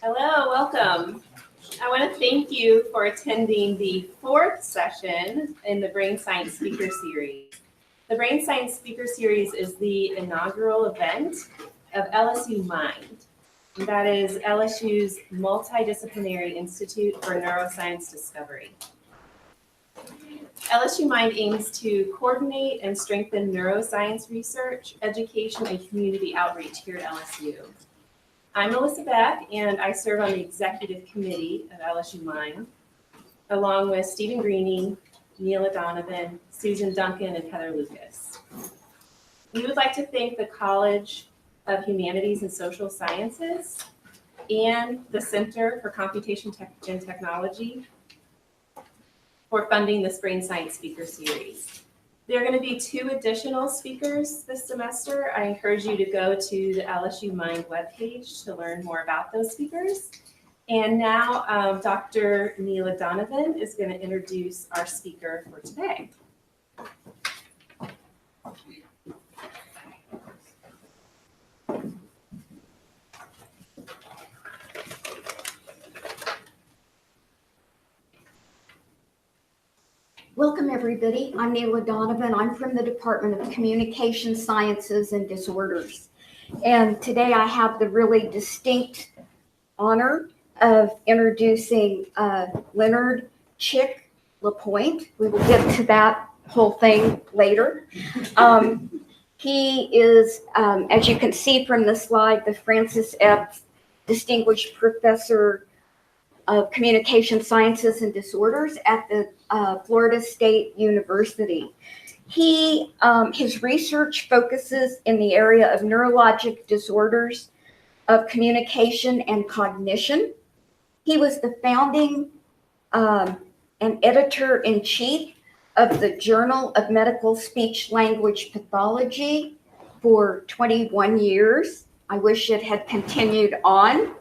Hello, welcome. I want to thank you for attending the fourth session in the Brain Science Speaker Series. The Brain Science Speaker Series is the inaugural event of LSU Mind. And that is LSU's Multidisciplinary Institute for Neuroscience Discovery. LSU Mind aims to coordinate and strengthen neuroscience research, education, and community outreach here at LSU. I'm Melissa Beck, and I serve on the executive committee of LSU Mind, along with Stephen Greening, Neil Donovan, Susan Duncan, and Heather Lucas. We would like to thank the College of Humanities and Social Sciences and the Center for Computation and Technology for funding this Brain Science Speaker Series. There are going to be 2 additional speakers this semester. I encourage you to go to the LSU Mind webpage to learn more about those speakers. And now Dr. Neela Donovan is going to introduce our speaker for today. Welcome, everybody. I'm Neela Donovan. I'm from the Department of Communication Sciences and Disorders. And today I have the really distinct honor of introducing Leonard Chick LaPointe. We will get to that whole thing later. He is, as you can see from the slide, the Francis F. Distinguished Professor of Communication Sciences and Disorders at the Florida State University. His research focuses in the area of neurologic disorders of communication and cognition. He was the founding and editor-in-chief of the Journal of Medical Speech Language Pathology for 21 years. I wish it had continued on.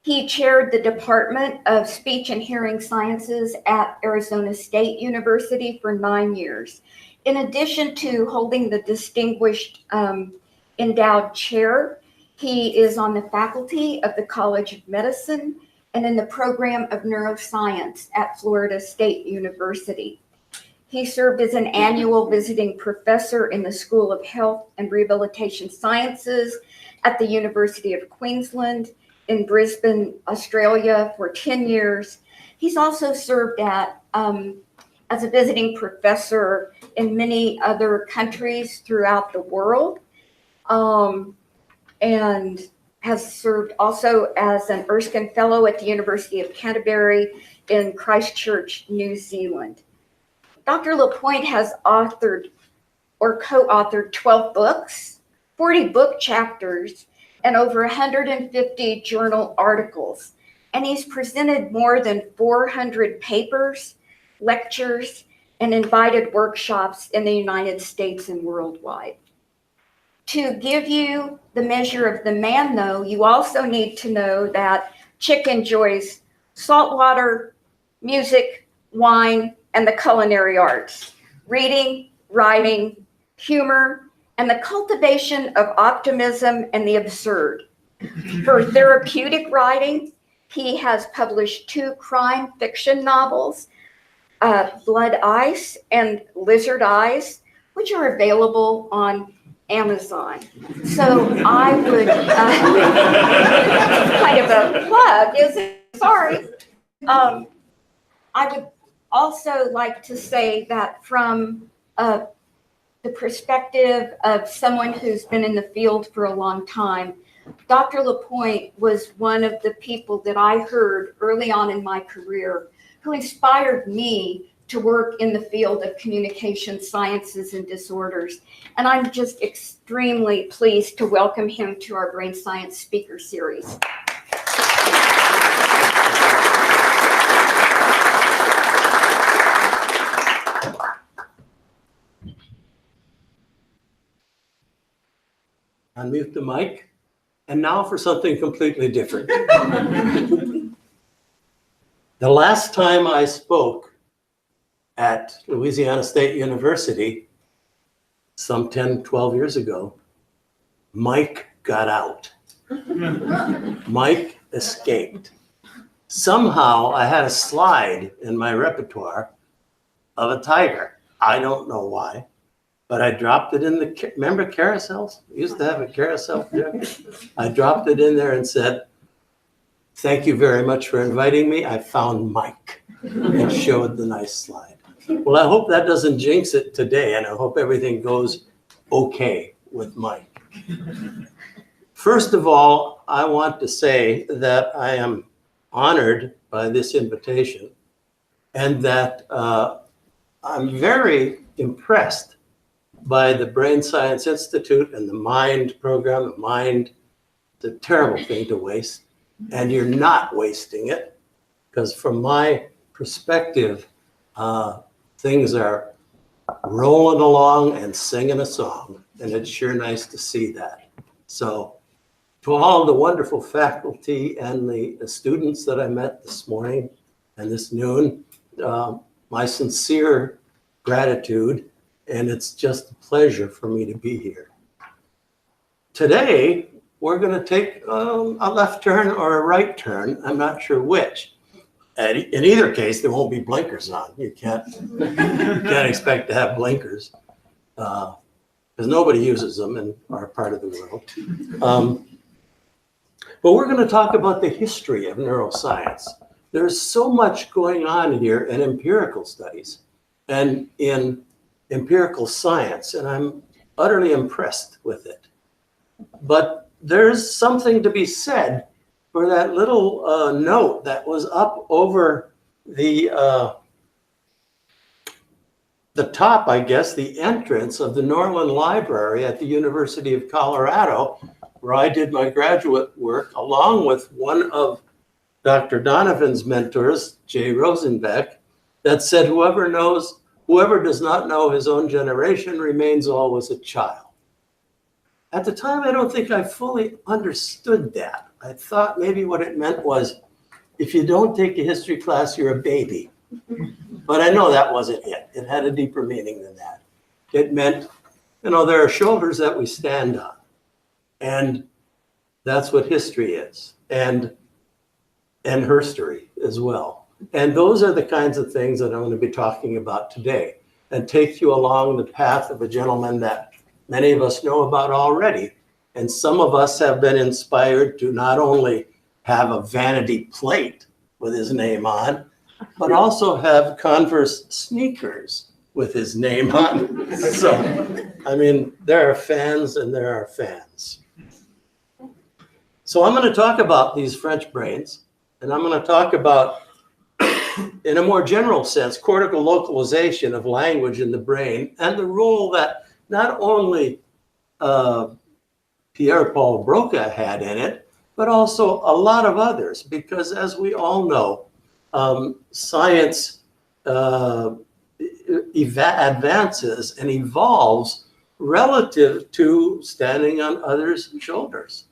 He chaired the Department of Speech and Hearing Sciences at Arizona State University for 9 years. In addition to holding the distinguished endowed chair, he is on the faculty of the College of Medicine and in the program of neuroscience at Florida State University. He served as an annual visiting professor in the School of Health and Rehabilitation Sciences at the University of Queensland in Brisbane, Australia for 10 years. He's also served as a visiting professor in many other countries throughout the world, and has served also as an Erskine Fellow at the University of Canterbury in Christchurch, New Zealand. Dr. LaPointe has authored or co-authored 12 books, 40 book chapters, and over 150 journal articles. And he's presented more than 400 papers, lectures, and invited workshops in the United States and worldwide. To give you the measure of the man, though, you also need to know that Chick enjoys saltwater, music, wine, and the culinary arts, reading, writing, humor, and the cultivation of optimism and the absurd. For therapeutic writing, he has published 2 crime fiction novels, Blood Ice and Lizard Eyes, which are available on Amazon. So I would, kind of a plug, is it? Sorry. I would also like to say that from the perspective of someone who's been in the field for a long time, Dr. LaPointe was one of the people that I heard early on in my career who inspired me to work in the field of communication sciences and disorders. And I'm just extremely pleased to welcome him to our Brain Science Speaker Series. Unmute the mic. And now for something completely different. The last time I spoke at Louisiana State University, some 10, 12 years ago, Mike got out. Mike escaped. Somehow I had a slide in my repertoire of a tiger. I don't know why, but I dropped it in the, remember carousels? We used to have a carousel project. I dropped it in there and said, "Thank you very much for inviting me. I found Mike," and showed the nice slide. Well, I hope that doesn't jinx it today, and I hope everything goes okay with Mike. First of all, I want to say that I am honored by this invitation and that I'm very impressed by the Brain Science Institute and the MIND program. The MIND is a terrible thing to waste, and you're not wasting it, because from my perspective, things are rolling along and singing a song, and it's sure nice to see that. So to all the wonderful faculty and the students that I met this morning and this noon, my sincere gratitude, and it's just a pleasure for me to be here. Today, we're going to take a left turn or a right turn. I'm not sure which. In either case, there won't be blinkers on. You can't expect to have blinkers because nobody uses them in our part of the world. But we're going to talk about the history of neuroscience. There's so much going on here in empirical studies and in empirical science, and I'm utterly impressed with it. But there's something to be said for that little note that was up over the top, I guess, the entrance of the Norland Library at the University of Colorado, where I did my graduate work along with one of Dr. Donovan's mentors, Jay Rosenbeck, that said, whoever does not know his own generation remains always a child. At the time, I don't think I fully understood that. I thought maybe what it meant was, if you don't take a history class, you're a baby. But I know that wasn't it. It had a deeper meaning than that. It meant, there are shoulders that we stand on. And that's what history is, and herstory as well. And those are the kinds of things that I'm going to be talking about today, and take you along the path of a gentleman that many of us know about already. And some of us have been inspired to not only have a vanity plate with his name on, but also have Converse sneakers with his name on. So, there are fans and there are fans. So I'm going to talk about these French brains, and I'm going to talk about, in a more general sense, cortical localization of language in the brain and the role that not only Pierre-Paul Broca had in it, but also a lot of others, because as we all know, science advances and evolves relative to standing on others' shoulders.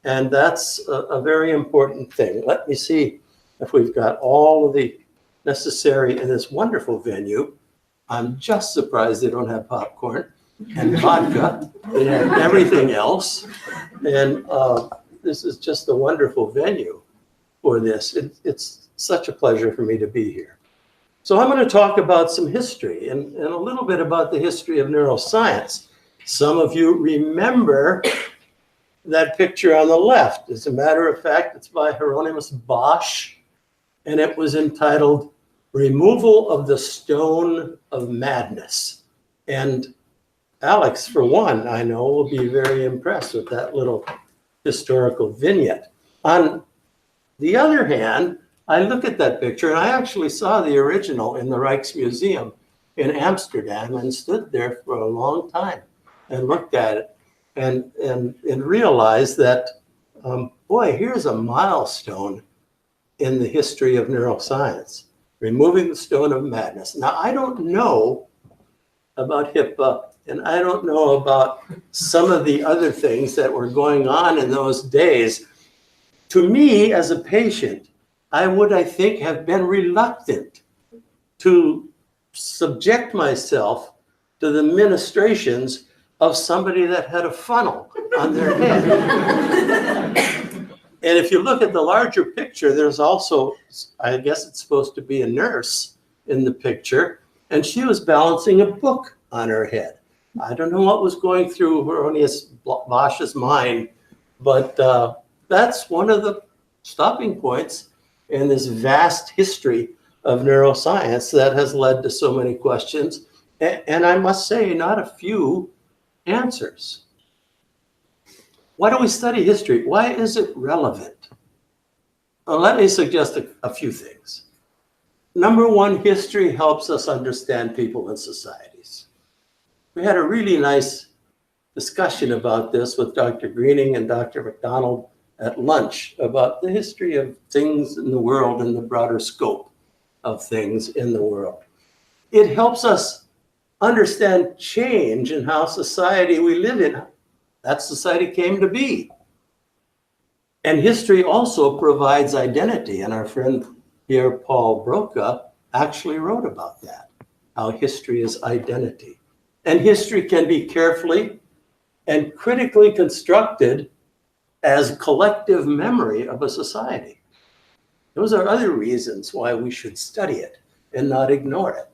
And that's a very important thing. Let me see if we've got all of the necessary in this wonderful venue. I'm just surprised they don't have popcorn and vodka. They have everything else. And this is just a wonderful venue for this. It's such a pleasure for me to be here. So I'm going to talk about some history and a little bit about the history of neuroscience. Some of you remember that picture on the left. As a matter of fact, it's by Hieronymus Bosch, and it was entitled Removal of the Stone of Madness. And Alex, for one, I know, will be very impressed with that little historical vignette. On the other hand, I look at that picture, and I actually saw the original in the Rijksmuseum in Amsterdam and stood there for a long time and looked at it and realized that, boy, here's a milestone in the history of neuroscience, removing the stone of madness. Now, I don't know about HIPAA, and I don't know about some of the other things that were going on in those days. To me, as a patient, I would, I think, have been reluctant to subject myself to the ministrations of somebody that had a funnel on their head. And if you look at the larger picture, there's also, I guess it's supposed to be a nurse in the picture, and she was balancing a book on her head. I don't know what was going through Hieronymus Bosch's mind, but that's one of the stopping points in this vast history of neuroscience that has led to so many questions, and I must say, not a few answers. Why do we study history? Why is it relevant? Well, let me suggest a few things. Number one, history helps us understand people and societies. We had a really nice discussion about this with Dr. Greening and Dr. McDonald at lunch about the history of things in the world and the broader scope of things in the world. It helps us understand change in how society we live in, that society came to be. And history also provides identity, and our friend here, Paul Broca, actually wrote about that, how history is identity. And history can be carefully and critically constructed as collective memory of a society. Those are other reasons why we should study it and not ignore it.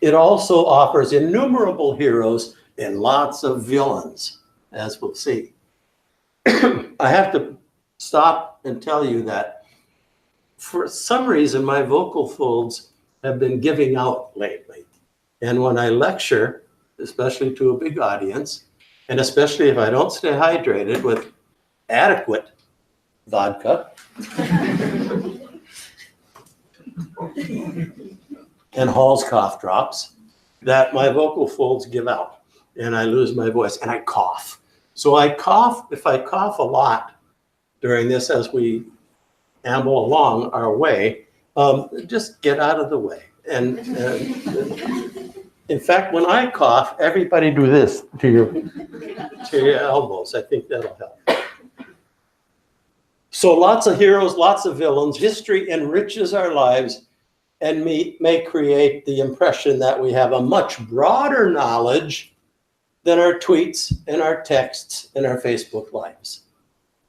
It also offers innumerable heroes and lots of villains, as we'll see. I have to stop and tell you that for some reason, my vocal folds have been giving out lately. And when I lecture, especially to a big audience, and especially if I don't stay hydrated with adequate vodka and Hall's cough drops, that my vocal folds give out and I lose my voice and I cough. So I cough, if I cough a lot during this as we amble along our way, just get out of the way. And in fact, when I cough, everybody do this to your elbows. I think that'll help. So lots of heroes, lots of villains. History enriches our lives and may create the impression that we have a much broader knowledge than our tweets and our texts and our Facebook lives.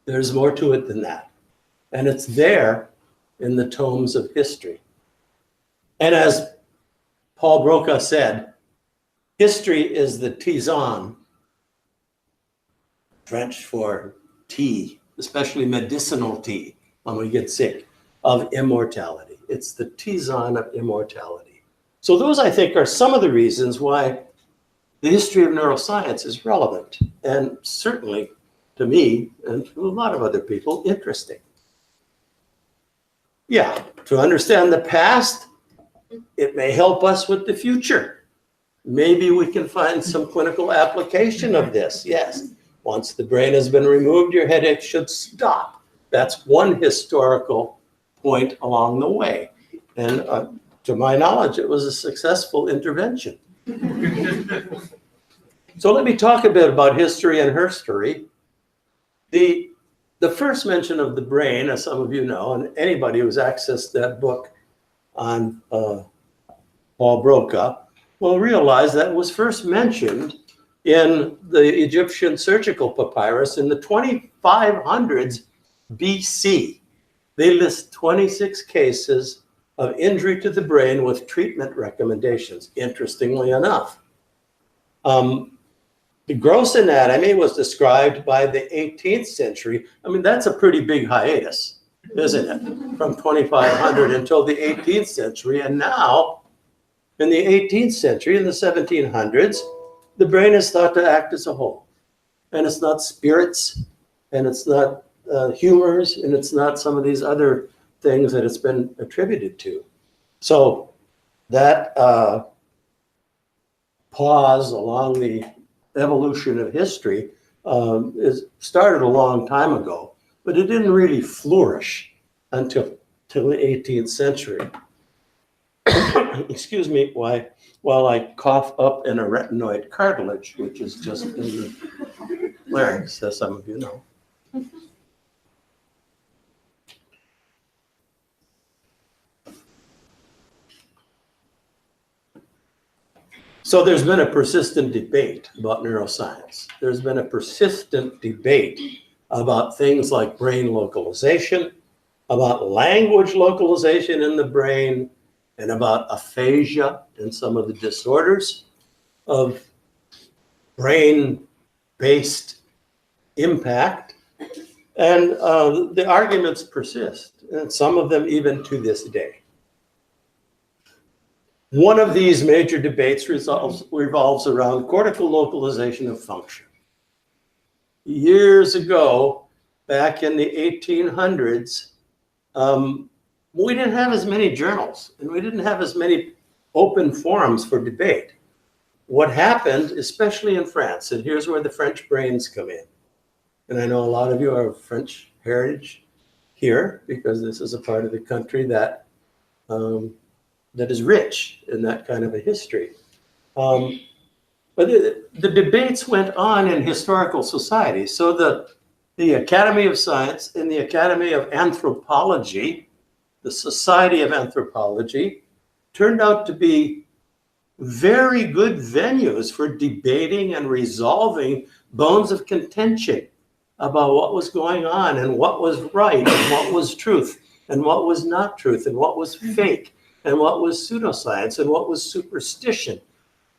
There's more to it than that. And it's there in the tomes of history. And as Paul Broca said, history is the tisane, French for tea, especially medicinal tea when we get sick, of immortality. It's the tisane of immortality. So those, I think, are some of the reasons why the history of neuroscience is relevant and certainly to me and to a lot of other people interesting. Yeah, to understand the past, it may help us with the future. Maybe we can find some clinical application of this. Yes, once the brain has been removed, your headache should stop. That's one historical point along the way. And to my knowledge, it was a successful intervention. So let me talk a bit about history and herstory. The first mention of the brain, as some of you know, and anybody who's accessed that book on Paul Broca will realize that it was first mentioned in the Egyptian surgical papyrus in the 2500s BC. They list 26 cases of injury to the brain with treatment recommendations, interestingly enough. The gross anatomy was described by the 18th century. I mean, that's a pretty big hiatus, isn't it? From 2500 until the 18th century. And now, in the 18th century, in the 1700s, the brain is thought to act as a whole. And it's not spirits, and it's not humors, and it's not some of these other things that it's been attributed to. So that pause along the evolution of history is started a long time ago, but it didn't really flourish until the 18th century. Excuse me while I cough up an arytenoid cartilage, which is just in the larynx, as some of you know. So there's been a persistent debate about neuroscience. There's been a persistent debate about things like brain localization, about language localization in the brain, and about aphasia and some of the disorders of brain-based impact. And the arguments persist, and some of them even to this day. One of these major debates revolves around cortical localization of function. Years ago, back in the 1800s, we didn't have as many journals, and we didn't have as many open forums for debate. What happened, especially in France, and here's where the French brains come in. And I know a lot of you are of French heritage here, because this is a part of the country that that is rich in that kind of a history. But the debates went on in historical societies. So the Academy of Science and the Academy of Anthropology, the Society of Anthropology, turned out to be very good venues for debating and resolving bones of contention about what was going on and what was right and what was truth and what was not truth and what was fake and what was pseudoscience and what was superstition.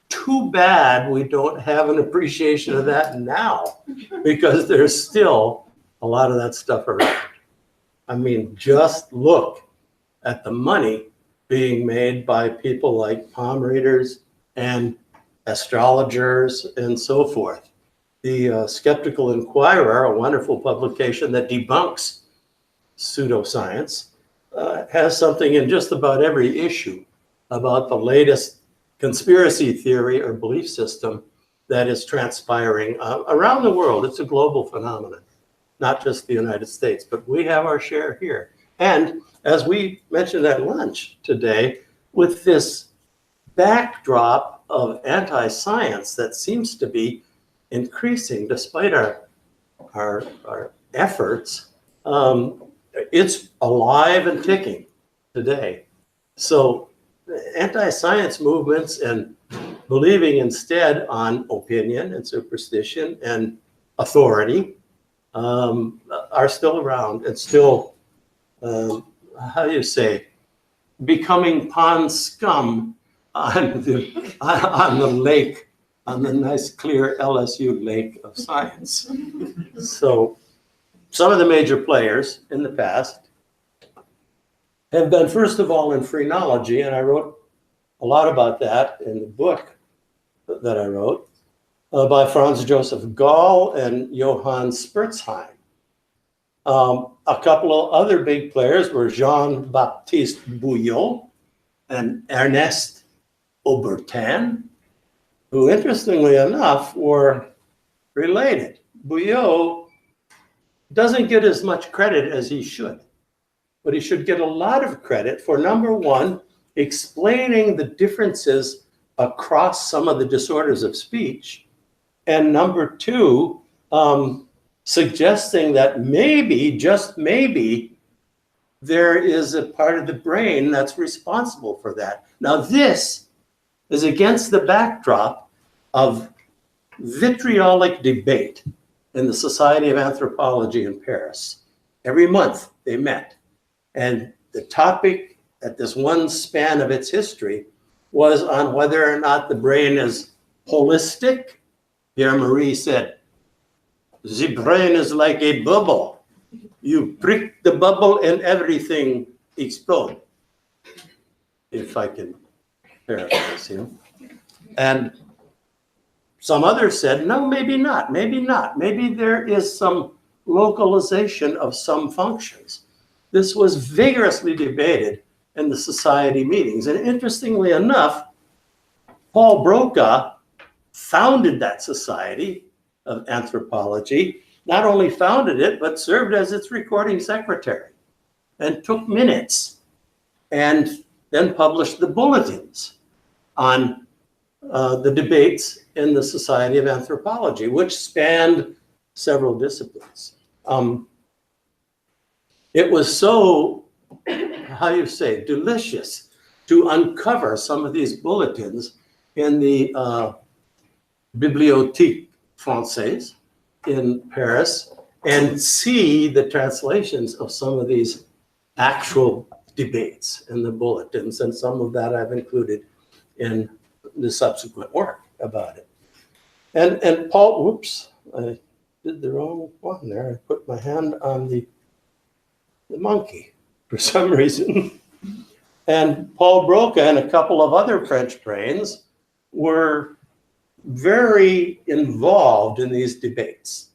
Too bad we don't have an appreciation of that now, because there's still a lot of that stuff around. I mean, just look at the money being made by people like palm readers and astrologers and so forth. The Skeptical Inquirer, a wonderful publication that debunks pseudoscience, has something in just about every issue about the latest conspiracy theory or belief system that is transpiring around the world. It's a global phenomenon, not just the United States, but we have our share here. And as we mentioned at lunch today, with this backdrop of anti-science that seems to be increasing despite our efforts, it's alive and ticking today. So anti-science movements and believing instead on opinion and superstition and authority are still around and still, how do you say, becoming pond scum on the lake, on the nice clear LSU lake of science. So some of the major players in the past have been, first of all, in phrenology, and I wrote a lot about that in the book that I wrote by Franz Joseph Gall and Johann Spurzheim. A couple of other big players were Jean-Baptiste Bouillot and Ernest Aubertin, who, interestingly enough, were related. Bouillot doesn't get as much credit as he should, but he should get a lot of credit for, number one, explaining the differences across some of the disorders of speech, and number two, suggesting that maybe, just maybe, there is a part of the brain that's responsible for that. Now, this is against the backdrop of vitriolic debate in the Society of Anthropology in Paris. Every month they met, and the topic at this one span of its history was on whether or not the brain is holistic. Pierre Marie said, "The brain is like a bubble. You prick the bubble and everything explodes." If I can paraphrase him. And some others said, no, maybe not, maybe not. Maybe there is some localization of some functions. This was vigorously debated in the society meetings. And interestingly enough, Paul Broca founded that Society of Anthropology, not only founded it, but served as its recording secretary and took minutes and then published the bulletins on the debates in the Society of Anthropology, which spanned several disciplines. It was so, how do you say, delicious to uncover some of these bulletins in the Bibliothèque Française in Paris and see the translations of some of these actual debates in the bulletins, and some of that I've included in the subsequent work about it. And Paul, whoops, I did the wrong one there. I put my hand on the monkey for some reason. And Paul Broca and a couple of other French brains were very involved in these debates.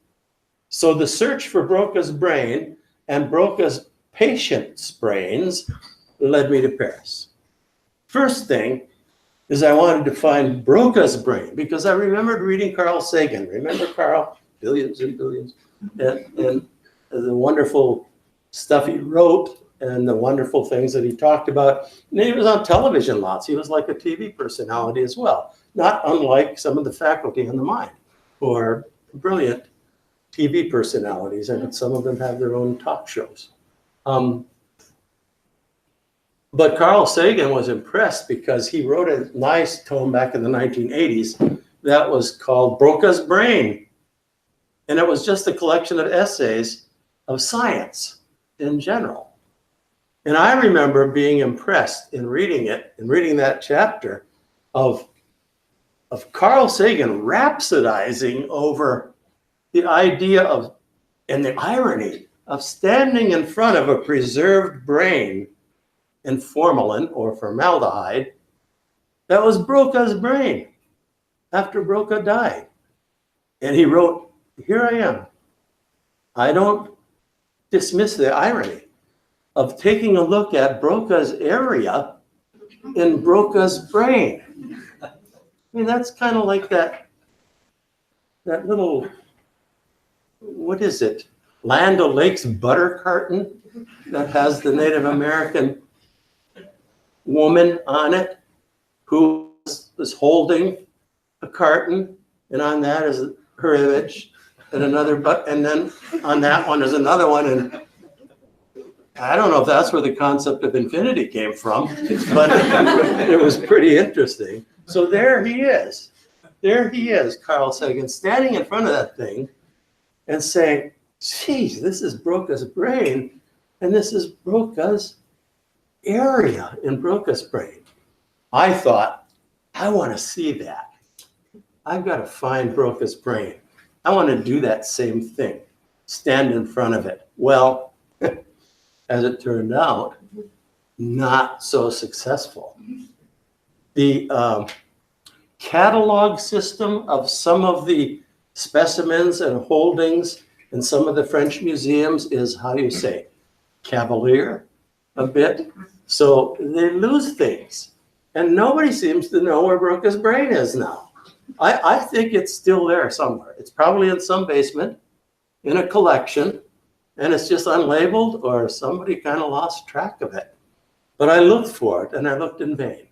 So the search for Broca's brain and Broca's patients' brains led me to Paris. First thing is I wanted to find Broca's brain because I remembered reading Carl Sagan. Remember Carl? Billions and billions. And the wonderful stuff he wrote and the wonderful things that he talked about. And he was on television lots. He was like a TV personality as well, not unlike some of the faculty on the Mind, who are brilliant TV personalities, and some of them have their own talk shows. But Carl Sagan was impressed because he wrote a nice tome back in the 1980s that was called Broca's Brain. And it was just a collection of essays of science in general. And I remember being impressed in reading it, and reading that chapter of Carl Sagan rhapsodizing over the idea of, and the irony of standing in front of a preserved brain in formalin or formaldehyde that was Broca's brain after Broca died. And he wrote, here I am. I don't dismiss the irony of taking a look at Broca's area in Broca's brain. I mean, that's kind of like that little, what is it? Land O'Lakes butter carton that has the Native American woman on it who is holding a carton, and on that is her image, and another, and then on that one is another one, and I don't know if that's where the concept of infinity came from, but it was pretty interesting. So there he is, Carl Sagan, standing in front of that thing and saying, geez, this is Broca's brain, and this is Broca's area in Broca's brain. I thought, I want to see that. I've got to find Broca's brain. I want to do that same thing, stand in front of it. Well, as it turned out, not so successful. The catalog system of some of the specimens and holdings in some of the French museums is, how do you say, cavalier a bit. So they lose things. And nobody seems to know where Broca's brain is now. I think it's still there somewhere. It's probably in some basement, in a collection, and it's just unlabeled, or somebody kind of lost track of it. But I looked for it, and I looked in vain,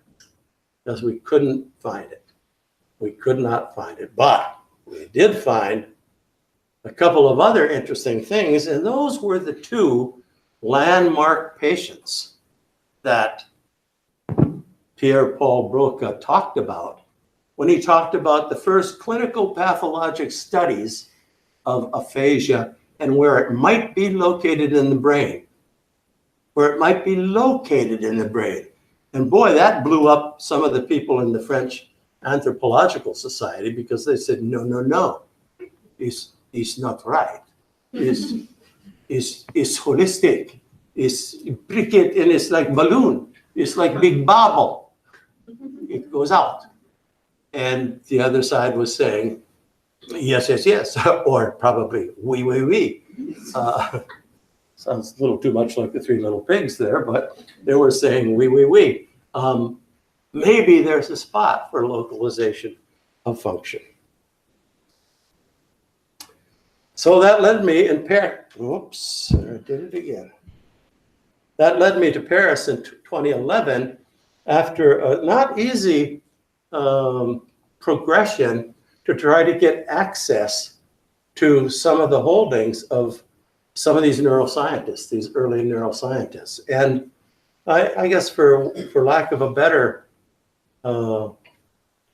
because we couldn't find it. We could not find it. But we did find a couple of other interesting things, and those were the two landmark patients that Pierre-Paul Broca talked about when he talked about the first clinical pathologic studies of aphasia and where it might be located in the brain. And boy, that blew up some of the people in the French Anthropological Society, because they said, no, it's not right. It's holistic. It's briquette, and it's like balloon. It's like big bubble. It goes out. And the other side was saying, yes, or probably oui. Sounds a little too much like the Three Little Pigs there, but they were saying oui. Maybe there's a spot for localization of function. So that led me in Paris. Whoops, I did it again. That led me to Paris in 2011 after a not easy progression to try to get access to some of the holdings of some of these neuroscientists, these early neuroscientists. And I guess for lack of a better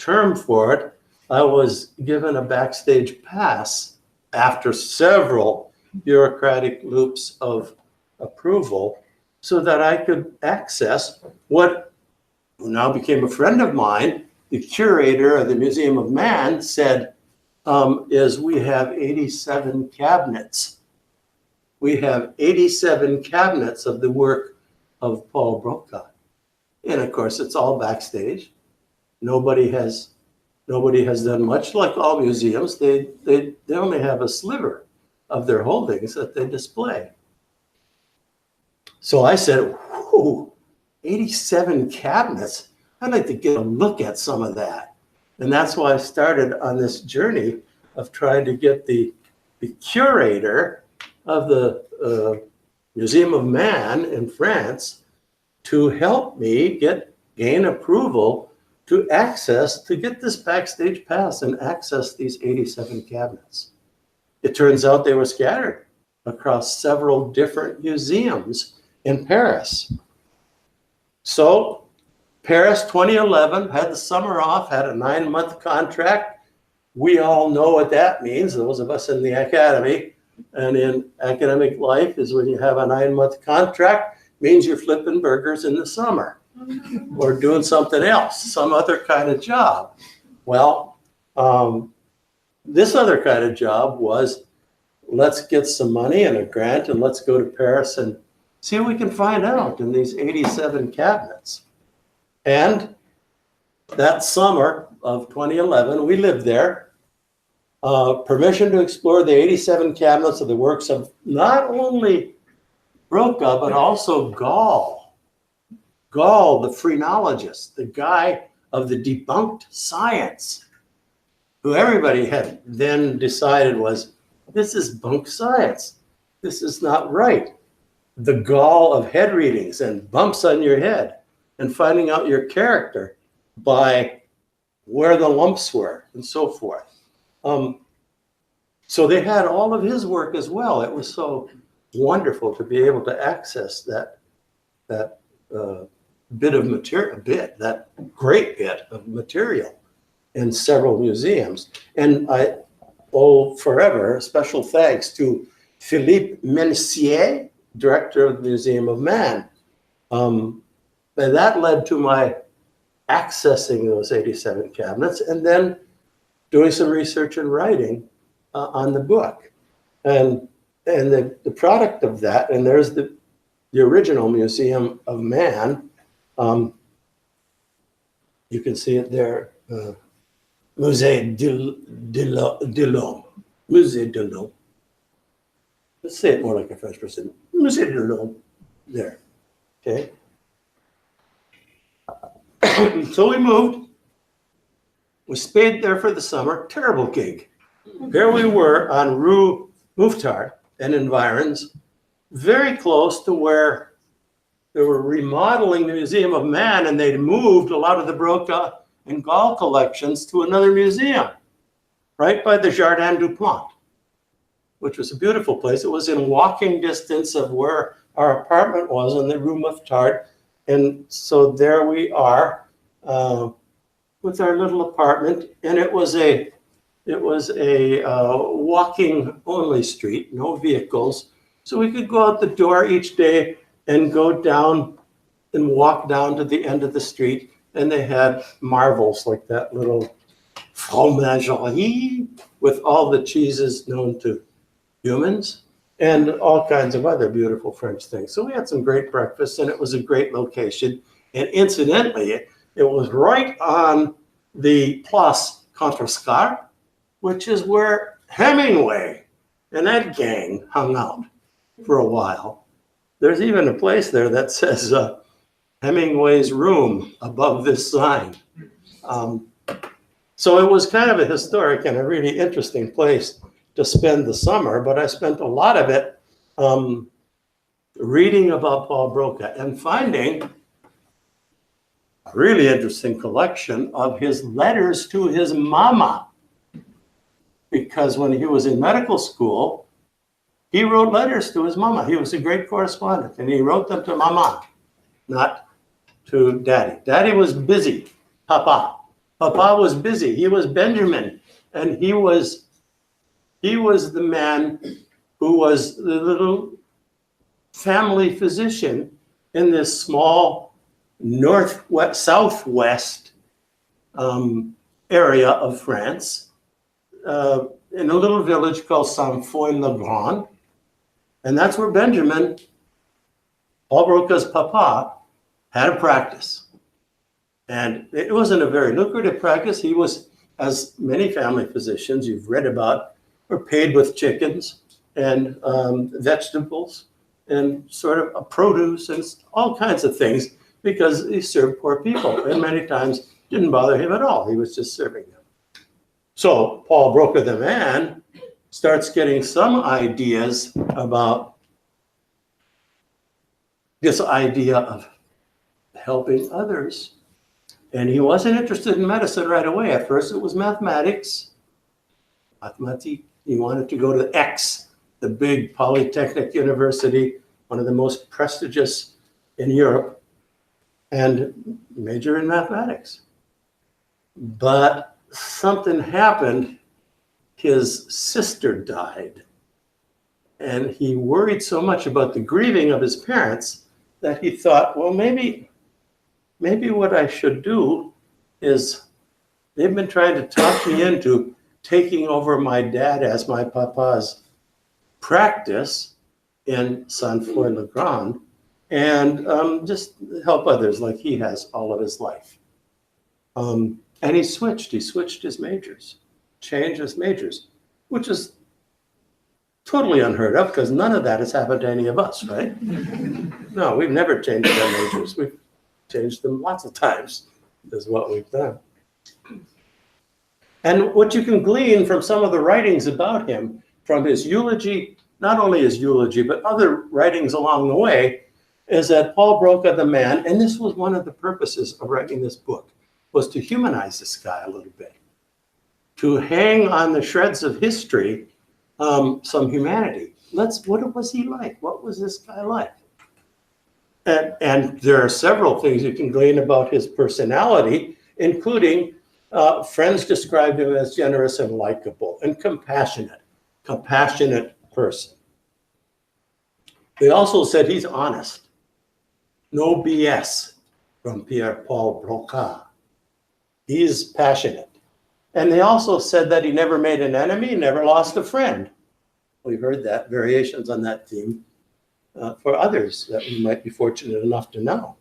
term for it, I was given a backstage pass after several bureaucratic loops of approval so that I could access what now became a friend of mine, the curator of the Museum of Man, said, is we have 87 cabinets. We have 87 cabinets of the work of Paul Broca. And of course, it's all backstage. Nobody has done much. Like all museums. They only have a sliver of their holdings that they display. So I said, whoa, 87 cabinets. I'd like to get a look at some of that. And that's why I started on this journey of trying to get the curator of the Museum of Man in France to help me gain approval to get this backstage pass and access these 87 cabinets. It turns out they were scattered across several different museums in Paris. So Paris 2011, had the summer off, had a 9-month contract. We all know what that means, those of us in the academy. And in academic life is when you have a 9-month contract, means you're flipping burgers in the summer or doing something else, some other kind of job. Well, this other kind of job was, let's get some money and a grant and let's go to Paris and see what we can find out in these 87 cabinets. And that summer of 2011, we lived there. Permission to explore the 87 cabinets of the works of not only Broca, but also Gall. Gall, the phrenologist, the guy of the debunked science, who everybody had then decided was, this is bunk science. This is not right. The Gall of head readings and bumps on your head and finding out your character by where the lumps were and so forth. So they had all of his work as well. It was so wonderful to be able to access that bit of material, that great bit of material in several museums. And I owe forever special thanks to Philippe Mencier, director of the Museum of Man. And that led to my accessing those 87 cabinets and then doing some research and writing on the book. And the product of that, and there's the original Museum of Man. You can see it there, Musée de l'Homme. Musée de l'Homme. Let's say it more like a French person. Musée de l'Homme. There. Okay. So we moved. We stayed there for the summer. Terrible gig. There we were on Rue Mouffetard and environs, very close to where they were remodeling the Museum of Man, and they'd moved a lot of the Broca and Gall collections to another museum, right by the Jardin du Pont, which was a beautiful place. It was in walking distance of where our apartment was in the Rue Mouffetard. And so there we are with our little apartment, and it was a walking only street, no vehicles. So we could go out the door each day and go down and walk down to the end of the street. And they had marvels like that little fromagerie with all the cheeses known to humans and all kinds of other beautiful French things. So we had some great breakfast, and it was a great location. And incidentally, it was right on the Place Contrescarpe, which is where Hemingway and that gang hung out for a while. There's even a place there that says Hemingway's room above this sign. So it was kind of a historic and a really interesting place to spend the summer, but I spent a lot of it reading about Paul Broca and finding a really interesting collection of his letters to his mama. Because when he was in medical school, he wrote letters to his mama. He was a great correspondent, and he wrote them to mama, not to daddy. Daddy was busy, papa. Papa was busy. He was Benjamin, and he was the man who was the little family physician in this small southwest area of France, in a little village called Saint-Foy-le-Grand. And that's where Benjamin, Paul Broca's papa, had a practice. And it wasn't a very lucrative practice. He was, as many family physicians you've read about, were paid with chickens and vegetables and sort of a produce and all kinds of things, because he served poor people, and many times didn't bother him at all. He was just serving them. So Paul Broca the man starts getting some ideas about this idea of helping others. And he wasn't interested in medicine right away. At first it was mathematics. He wanted to go to Aix, the big polytechnic university, one of the most prestigious in Europe, and major in mathematics. But something happened. His sister died, and he worried so much about the grieving of his parents that he thought, well, maybe what I should do is, they've been trying to talk me into taking over my dad as my papa's practice in Saint-Foy-le-Grand, and just help others like he has all of his life. And he switched his majors, changed his majors, which is totally unheard of, because none of that has happened to any of us, right? No, we've never changed our majors. We've changed them lots of times, is what we've done. And what you can glean from some of the writings about him, from his eulogy, not only his eulogy, but other writings along the way, is that Paul Broca the man, and this was one of the purposes of writing this book, was to humanize this guy a little bit, to hang on the shreds of history some humanity. What was he like? What was this guy like? And there are several things you can glean about his personality, including friends described him as generous and likable and compassionate person. They also said he's honest. No BS from Pierre-Paul Broca. He's passionate. And they also said that he never made an enemy, never lost a friend. We've heard that, variations on that theme for others that we might be fortunate enough to know.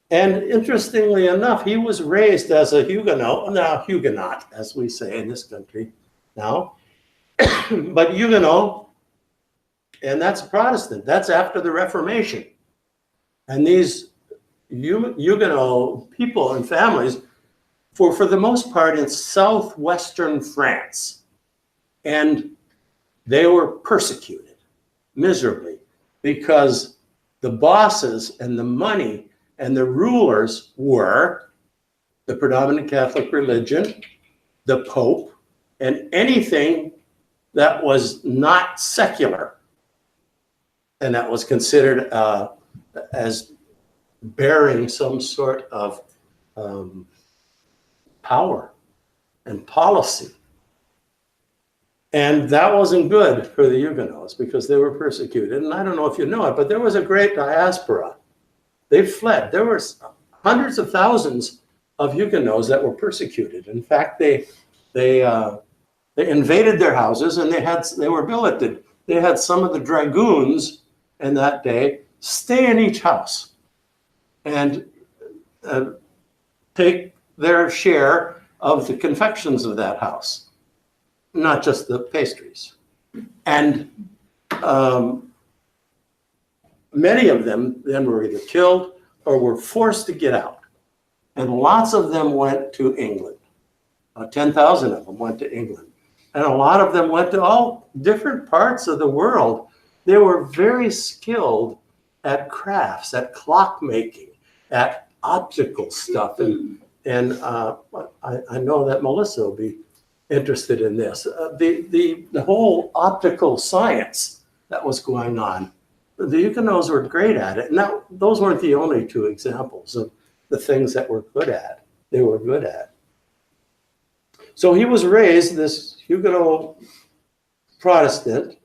And interestingly enough, he was raised as a Huguenot, as we say in this country now, but Huguenot, and that's Protestant. That's after the Reformation. And these Huguenot people and families, for the most part, in southwestern France, and they were persecuted miserably because the bosses and the money and the rulers were the predominant Catholic religion, the Pope, and anything that was not secular and that was considered as bearing some sort of power and policy. And that wasn't good for the Huguenots because they were persecuted. And I don't know if you know it, but there was a great diaspora. They fled. There were hundreds of thousands of Huguenots that were persecuted. In fact, they invaded their houses, and they were billeted. They had some of the dragoons in that day stay in each house and take their share of the confections of that house, not just the pastries. And many of them then were either killed or were forced to get out. And lots of them went to England. 10,000 of them went to England. And a lot of them went to all different parts of the world. They were very skilled at crafts, at clockmaking, at optical stuff. And I know that Melissa will be interested in this. The whole optical science that was going on, the Huguenots were great at it. Now, those weren't the only two examples of the things that they were good at. So he was raised this Huguenot Protestant,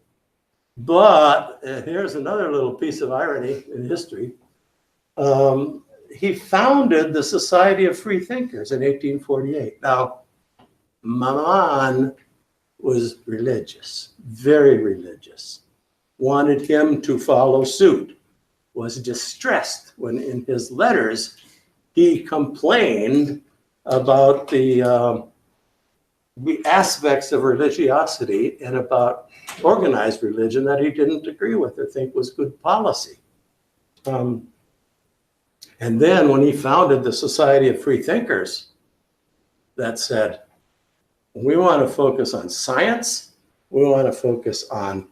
but here's another little piece of irony in history. He founded the Society of Free Thinkers in 1848. Now, Maman was religious, very religious, wanted him to follow suit, was distressed when in his letters he complained about the aspects of religiosity and about organized religion that he didn't agree with or think was good policy. And then when he founded the Society of Free Thinkers, that said, we want to focus on science, we want to focus on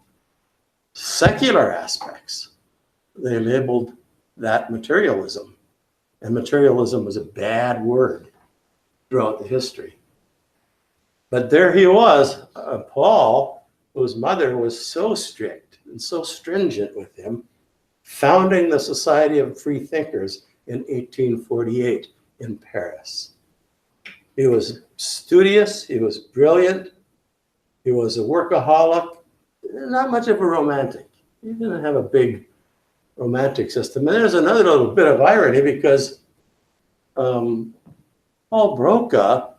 secular aspects. They labeled that materialism. And materialism was a bad word throughout the history. But there he was, Paul, whose mother was so strict and so stringent with him, founding the Society of Free Thinkers in 1848 in Paris. He was studious, he was brilliant, he was a workaholic, not much of a romantic. He didn't have a big romantic system. And there's another little bit of irony because Paul Broca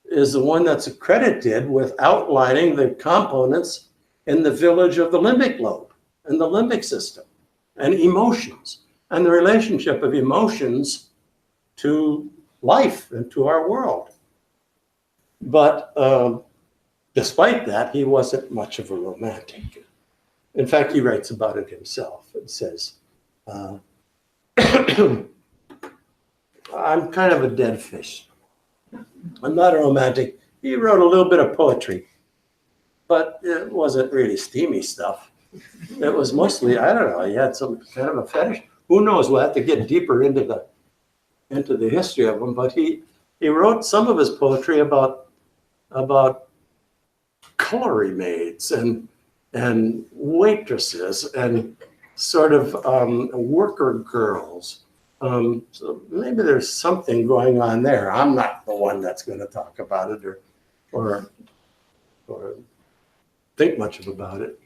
is the one that's accredited with outlining the components in the village of the limbic lobe and the limbic system and emotions and the relationship of emotions to life and to our world. But despite that, he wasn't much of a romantic. In fact, he writes about it himself and says, I'm kind of a dead fish. I'm not a romantic. He wrote a little bit of poetry, but it wasn't really steamy stuff. It was mostly, I don't know, he had some kind of a fetish. Who knows? We'll have to get deeper into the history of him. But he wrote some of his poetry about colory maids and waitresses and sort of worker girls. So maybe there's something going on there. I'm not the one that's going to talk about it or think much about it.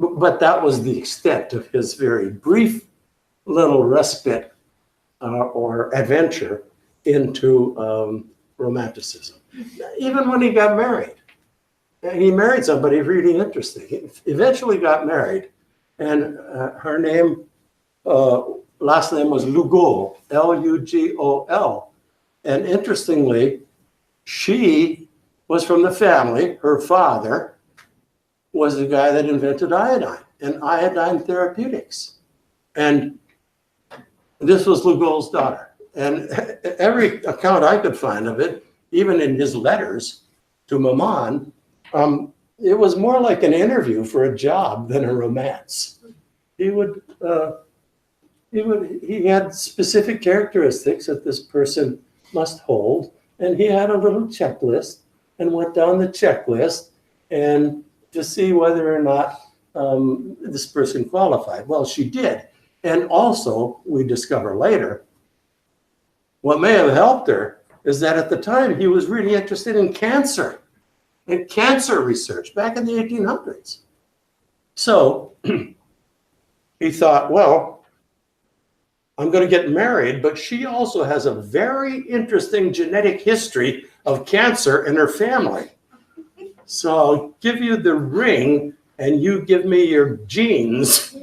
But that was the extent of his very brief little respite or adventure into Romanticism. Even when he got married, he married somebody really interesting. He eventually got married, and her name, last name was Lugol, Lugol. And interestingly, she was from the family, her father was the guy that invented iodine and iodine therapeutics. And this was Lugol's daughter. And every account I could find of it, even in his letters to Maman, it was more like an interview for a job than a romance. He had specific characteristics that this person must hold, and he had a little checklist and went down the checklist and to see whether or not this person qualified. Well, she did. And also, we discover later, what may have helped her is that at the time he was really interested in cancer and cancer research back in the 1800s. So he thought, well, I'm going to get married, but she also has a very interesting genetic history of cancer in her family. So I'll give you the ring and you give me your genes,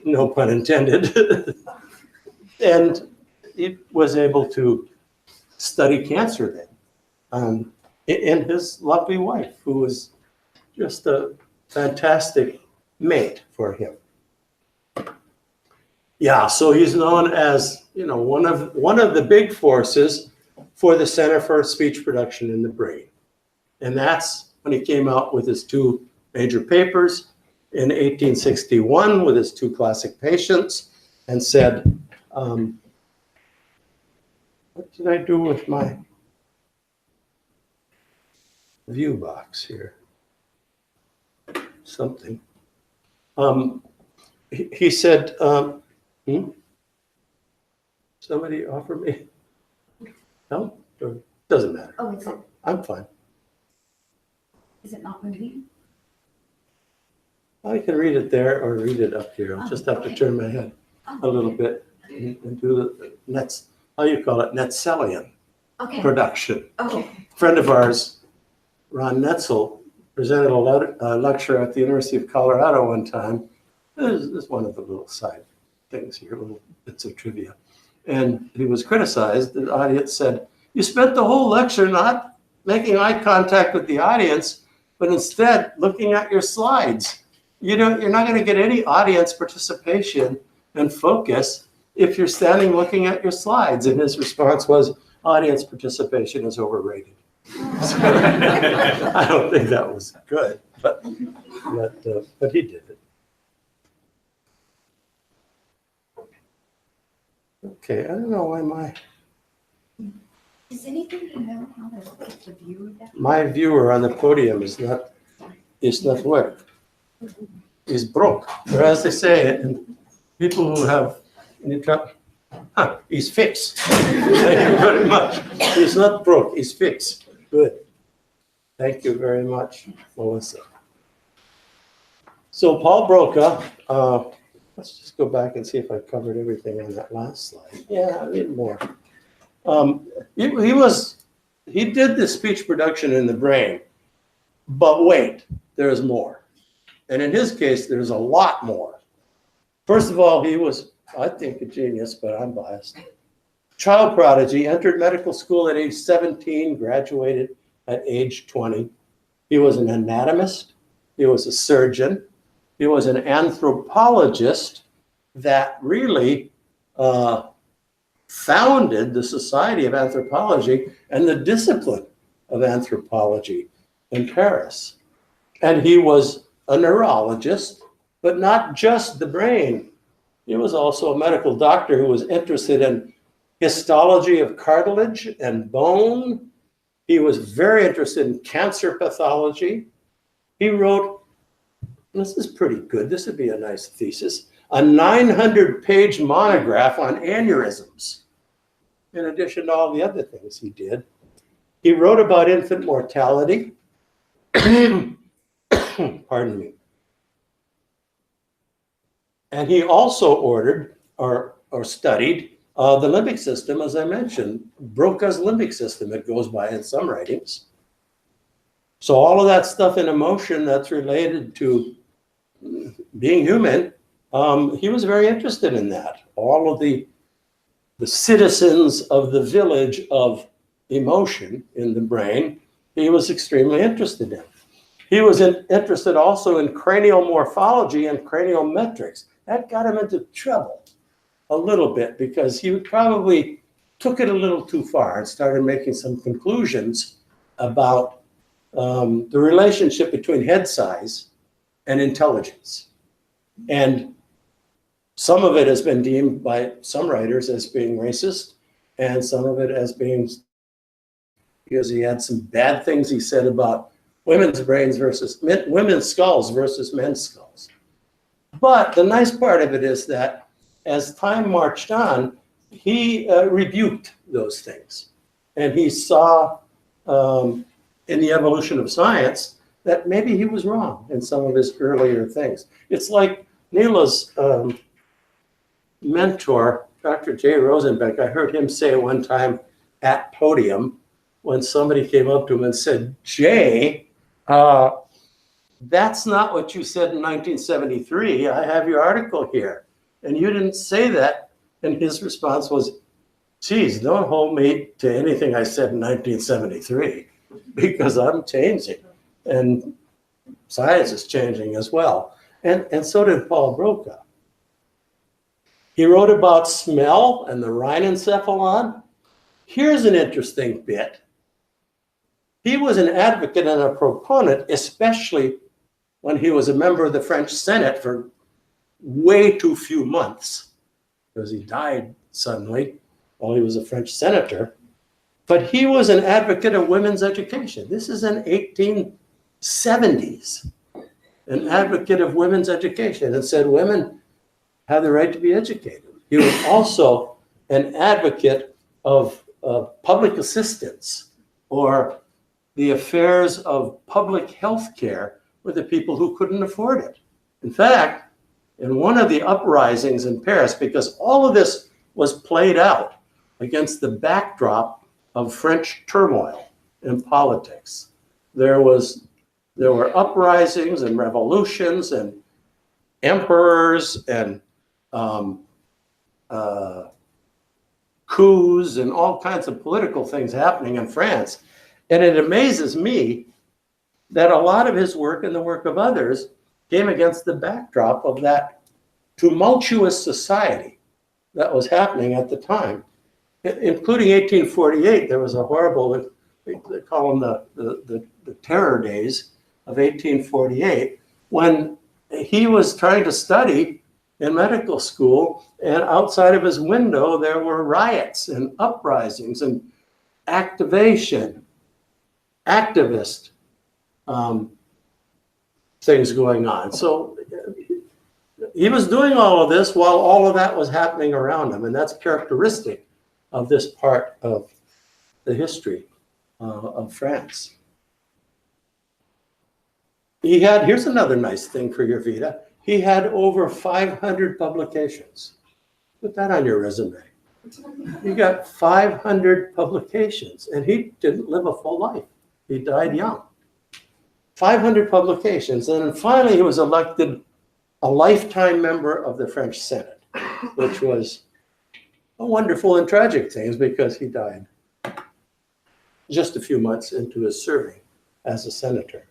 no pun intended. And he was able to study cancer then. And his lovely wife, who was just a fantastic mate for him. Yeah, so he's known as, one of the big forces for the Center for Speech Production in the Brain. And that's when he came out with his two major papers in 1861 with his two classic patients and said, what did I do with my view box here? Something. He said, somebody offer me help? Or doesn't matter. Oh, it's I'm fine. Is it not moving? I can read it there or read it up here. I'll Oh, just have to okay. turn my head Oh, a little bit and do the nets, how you call it, Netzelian Okay. production. Oh, Friend of ours, Ron Netzel, presented a lecture at the University of Colorado one time. This is one of the little side things here, little bits of trivia. And he was criticized. The audience said, "You spent the whole lecture not making eye contact with the audience, but instead looking at your slides. You're not going to get any audience participation and focus if you're standing looking at your slides." And his response was, "Audience participation is overrated." I don't think that was good, but he did it. Okay, I don't know why does anybody know how to look at the view of that? my viewer on the podium is not work. Is broke, or as they say, and people who have any trouble, he's fixed. Thank you very much. He's not broke, he's fixed. Good. Thank you very much, Melissa. So Paul Broca, let's just go back and see if I covered everything on that last slide. Yeah, a little more. He did this speech production in the brain, but wait, there's more. And in his case, there's a lot more. First of all, he was, I think, a genius, but I'm biased. Child prodigy, entered medical school at age 17, graduated at age 20. He was an anatomist. He was a surgeon. He was an anthropologist that really founded the Society of Anthropology and the discipline of anthropology in Paris. And he was a neurologist, but not just the brain. He was also a medical doctor who was interested in histology of cartilage and bone. He was very interested in cancer pathology. He wrote, this is pretty good, this would be a nice thesis, a 900-page monograph on aneurysms, in addition to all the other things he did. He wrote about infant mortality. Pardon me. And he also ordered or studied the limbic system, as I mentioned, Broca's limbic system, it goes by in some writings. So all of that stuff in emotion that's related to being human, he was very interested in that. All of the citizens of the village of emotion in the brain, he was extremely interested in. He was interested also in cranial morphology and cranial metrics. That got him into trouble a little bit because he probably took it a little too far and started making some conclusions about the relationship between head size and intelligence. And some of it has been deemed by some writers as being racist, and some of it as being because he had some bad things he said about women's brains versus women's skulls versus men's skulls. But the nice part of it is that as time marched on, he rebuked those things. And he saw in the evolution of science that maybe he was wrong in some of his earlier things. It's like Neela's mentor, Dr. Jay Rosenbeck, I heard him say one time at podium when somebody came up to him and said, "Jay, that's not what you said in 1973. I have your article here. And you didn't say that." And his response was, "Geez, don't hold me to anything I said in 1973 because I'm changing. And science is changing as well." And so did Paul Broca. He wrote about smell and the rhinencephalon. Here's an interesting bit. He was an advocate and a proponent, especially when he was a member of the French Senate for way too few months, because he died suddenly while he was a French senator. But he was an advocate of women's education. This is in 1870s, an advocate of women's education, and said women have the right to be educated. He was also an advocate of public assistance or the affairs of public health care with the people who couldn't afford it. In fact, in one of the uprisings in Paris, because all of this was played out against the backdrop of French turmoil in politics, there were uprisings and revolutions and emperors and coups and all kinds of political things happening in France. And it amazes me that a lot of his work and the work of others came against the backdrop of that tumultuous society that was happening at the time, including 1848. There was a horrible, they call them the terror days of 1848, when he was trying to study in medical school, and outside of his window there were riots and uprisings and activist things going on. So he was doing all of this while all of that was happening around him, and that's characteristic of this part of the history of France. He had, here's another nice thing for your Vita, he had over 500 publications. Put that on your resume. He got 500 publications, and he didn't live a full life. He died young. 500 publications, and then finally he was elected a lifetime member of the French Senate, which was a wonderful and tragic thing because he died just a few months into his serving as a senator.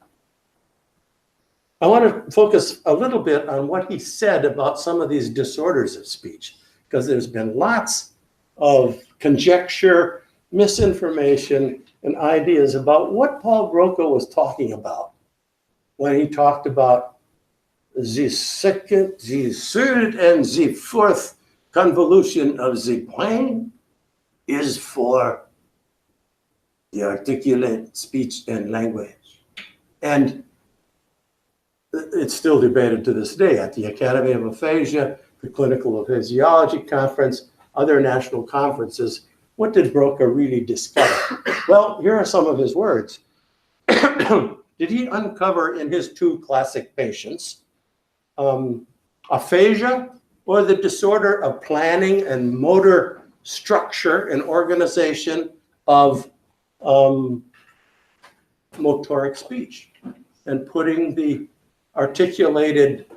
I want to focus a little bit on what he said about some of these disorders of speech, because there's been lots of conjecture, misinformation, and ideas about what Paul Grocke was talking about when he talked about the second, the third, and the fourth convolution of the brain is for the articulate speech and language. And it's still debated to this day at the Academy of Aphasia, the Clinical Physiology Conference, other national conferences. What did Grocke really discover? Well, here are some of his words. Did he uncover in his two classic patients aphasia, or the disorder of planning and motor structure and organization of motoric speech, and putting the articulated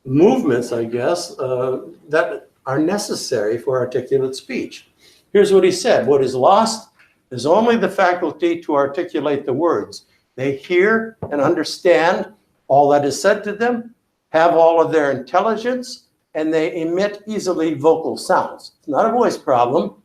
movements, I guess, that are necessary for articulate speech? Here's what he said. What is lost is only the faculty to articulate the words. They hear and understand all that is said to them, have all of their intelligence, and they emit easily vocal sounds. It's not a voice problem.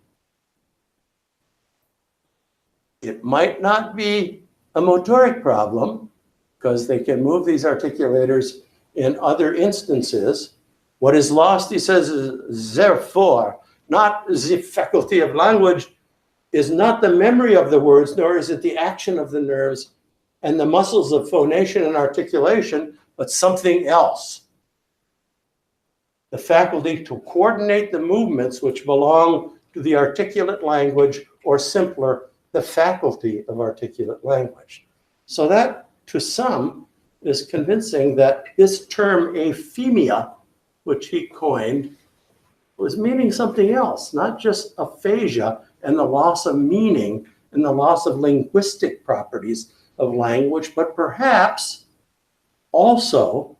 It might not be a motoric problem, because they can move these articulators in other instances. What is lost, he says, is therefore not the faculty of language, is not the memory of the words, nor is it the action of the nerves and the muscles of phonation and articulation, but something else. The faculty to coordinate the movements which belong to the articulate language, or simpler, the faculty of articulate language. So that, to some, is convincing that this term aphemia, which he coined, was meaning something else, not just aphasia and the loss of meaning and the loss of linguistic properties of language, but perhaps also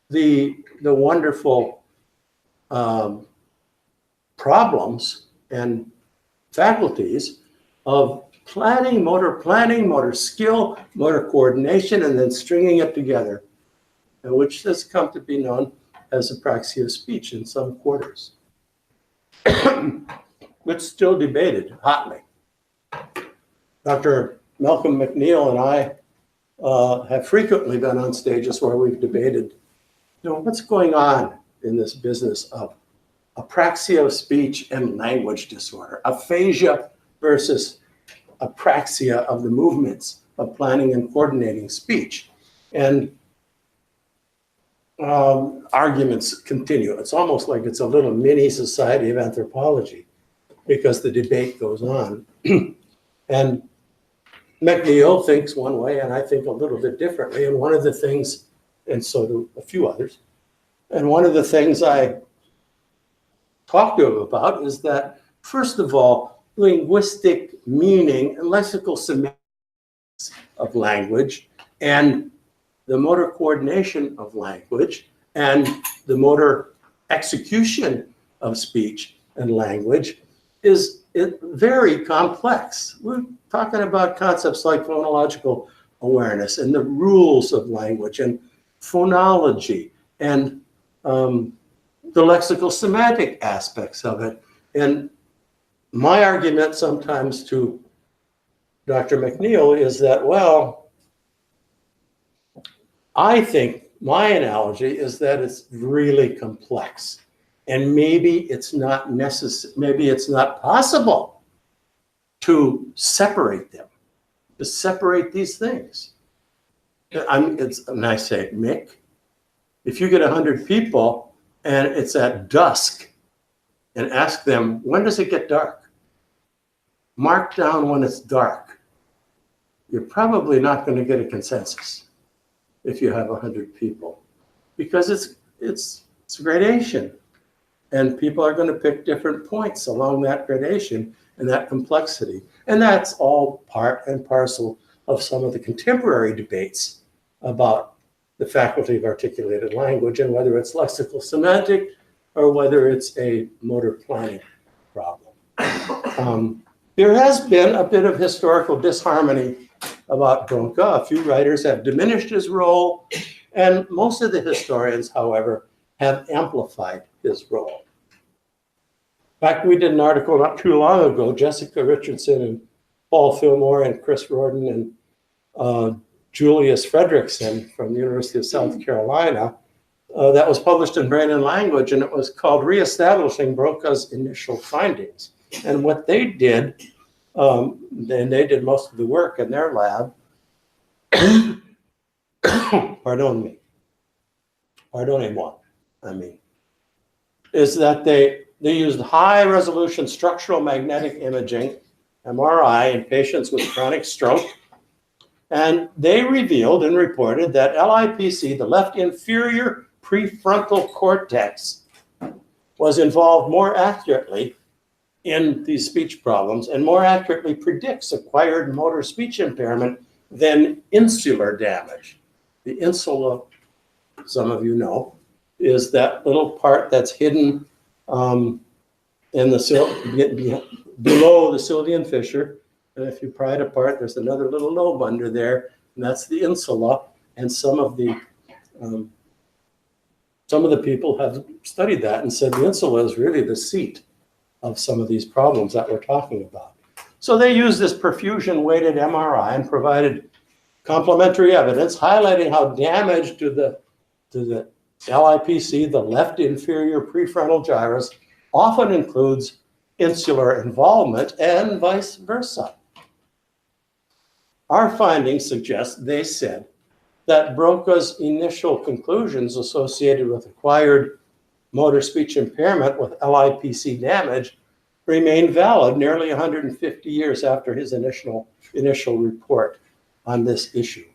the wonderful problems and faculties of motor skill, motor coordination, and then stringing it together, and which has come to be known as apraxia of speech in some quarters. It's still debated hotly. Dr. Malcolm McNeil and I have frequently been on stages where we've debated, what's going on in this business of apraxia of speech and language disorder, aphasia versus apraxia of the movements of planning and coordinating speech. And arguments continue. It's almost like it's a little mini society of anthropology. because the debate goes on. And McNeil thinks one way, and I think a little bit differently. And one of the things, and so do a few others, and one of the things I talk to him about is that, first of all, linguistic meaning and lexical semantics of language and the motor coordination of language and the motor execution of speech and language is very complex. We're talking about concepts like phonological awareness and the rules of language and phonology and the lexical semantic aspects of it. And my argument sometimes to Dr. McNeil is that, well, I think my analogy is that it's really complex. And maybe it's not necessary, maybe it's not possible to separate them, to separate these things. And I say, Mick, if you get 100 people and it's at dusk and ask them, when does it get dark? Mark down when it's dark. You're probably not going to get a consensus if you have 100 people, because it's gradation. And people are going to pick different points along that gradation and that complexity. And that's all part and parcel of some of the contemporary debates about the faculty of articulated language and whether it's lexical semantic or whether it's a motor planning problem. There has been a bit of historical disharmony about Broca. A few writers have diminished his role, and most of the historians, however, have amplified his role. In fact, we did an article not too long ago, Jessica Richardson and Paul Fillmore and Chris Rorden and Julius Fredrickson from the University of South Carolina, that was published in Brain and Language, and it was called Reestablishing Broca's Initial Findings. And what they did, and they did most of the work in their lab, pardonnez-moi, is that they used high resolution structural magnetic imaging, MRI, in patients with chronic stroke. And they revealed and reported that LIPC, the left inferior prefrontal cortex, was involved more accurately in these speech problems and more accurately predicts acquired motor speech impairment than insular damage. The insula, some of you know, is that little part that's hidden in the below the Sylvian fissure. And if you pry it apart, there's another little lobe under there, and that's the insula. And some of the people have studied that and said the insula is really the seat of some of these problems that we're talking about. So they used this perfusion-weighted MRI and provided complementary evidence highlighting how damage to the LIPC, the left inferior prefrontal gyrus, often includes insular involvement and vice versa. Our findings suggest, they said, that Broca's initial conclusions associated with acquired motor speech impairment with LIPC damage remain valid nearly 150 years after his initial report on this issue.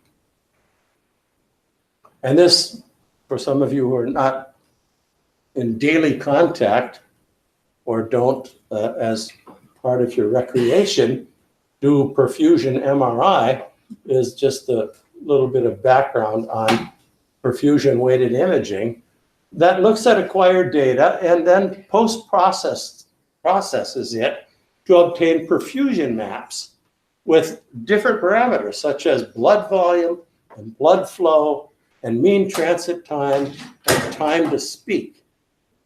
And this, for some of you who are not in daily contact or don't, as part of your recreation, do perfusion MRI, is just a little bit of background on perfusion-weighted imaging that looks at acquired data and then processes it to obtain perfusion maps with different parameters such as blood volume and blood flow and mean transit time and time to speak.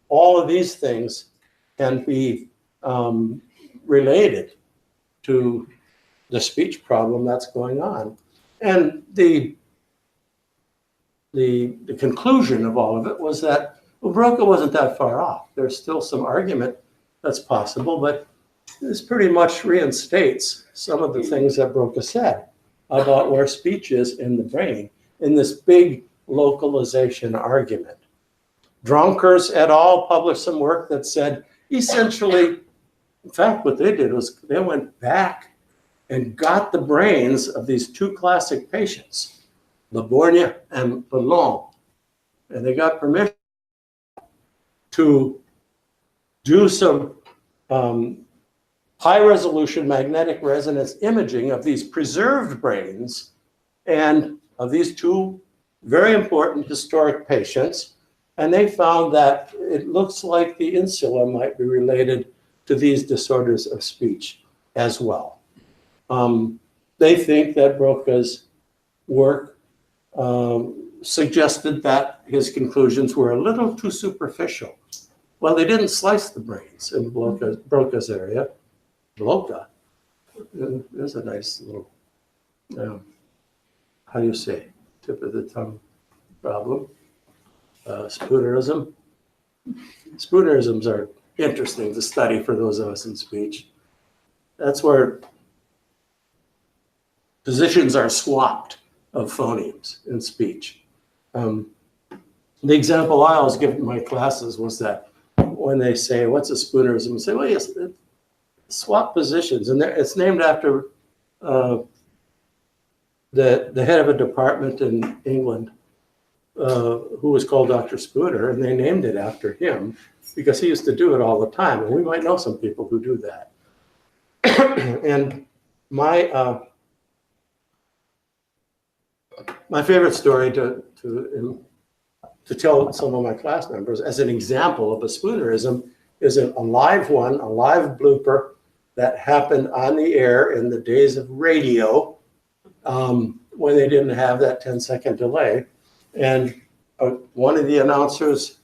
All of these things can be related to the speech problem that's going on. And the conclusion of all of it was that, well, Broca wasn't that far off. There's still some argument that's possible, but this pretty much reinstates some of the things that Broca said about where speech is in the brain in this big localization argument. Dronkers et al. Published some work that said, essentially, In fact, what they did was they went back and got the brains of these two classic patients, Laborgne and Ballon, and they got permission to do some high-resolution magnetic resonance imaging of these preserved brains and of these two very important historic patients. And they found that it looks like the insula might be related to these disorders of speech as well. They think that Broca's work suggested that his conclusions were a little too superficial. Well, they didn't slice the brains in Broca's area. Broca, there's a nice little, how do you say, tip of the tongue problem. Spoonerism. Spoonerisms are interesting to study for those of us in speech. That's where positions are swapped of phonemes in speech. The example I always give in my classes was that when they say, what's a spoonerism? I say, well, yes, swap positions. And it's named after the head of a department in England who was called Dr. Spooner, and they named it after him because he used to do it all the time. And we might know some people who do that. And my favorite story to tell some of my class members as an example of a spoonerism is a live blooper that happened on the air in the days of radio when they didn't have that 10-second delay. And one of the announcers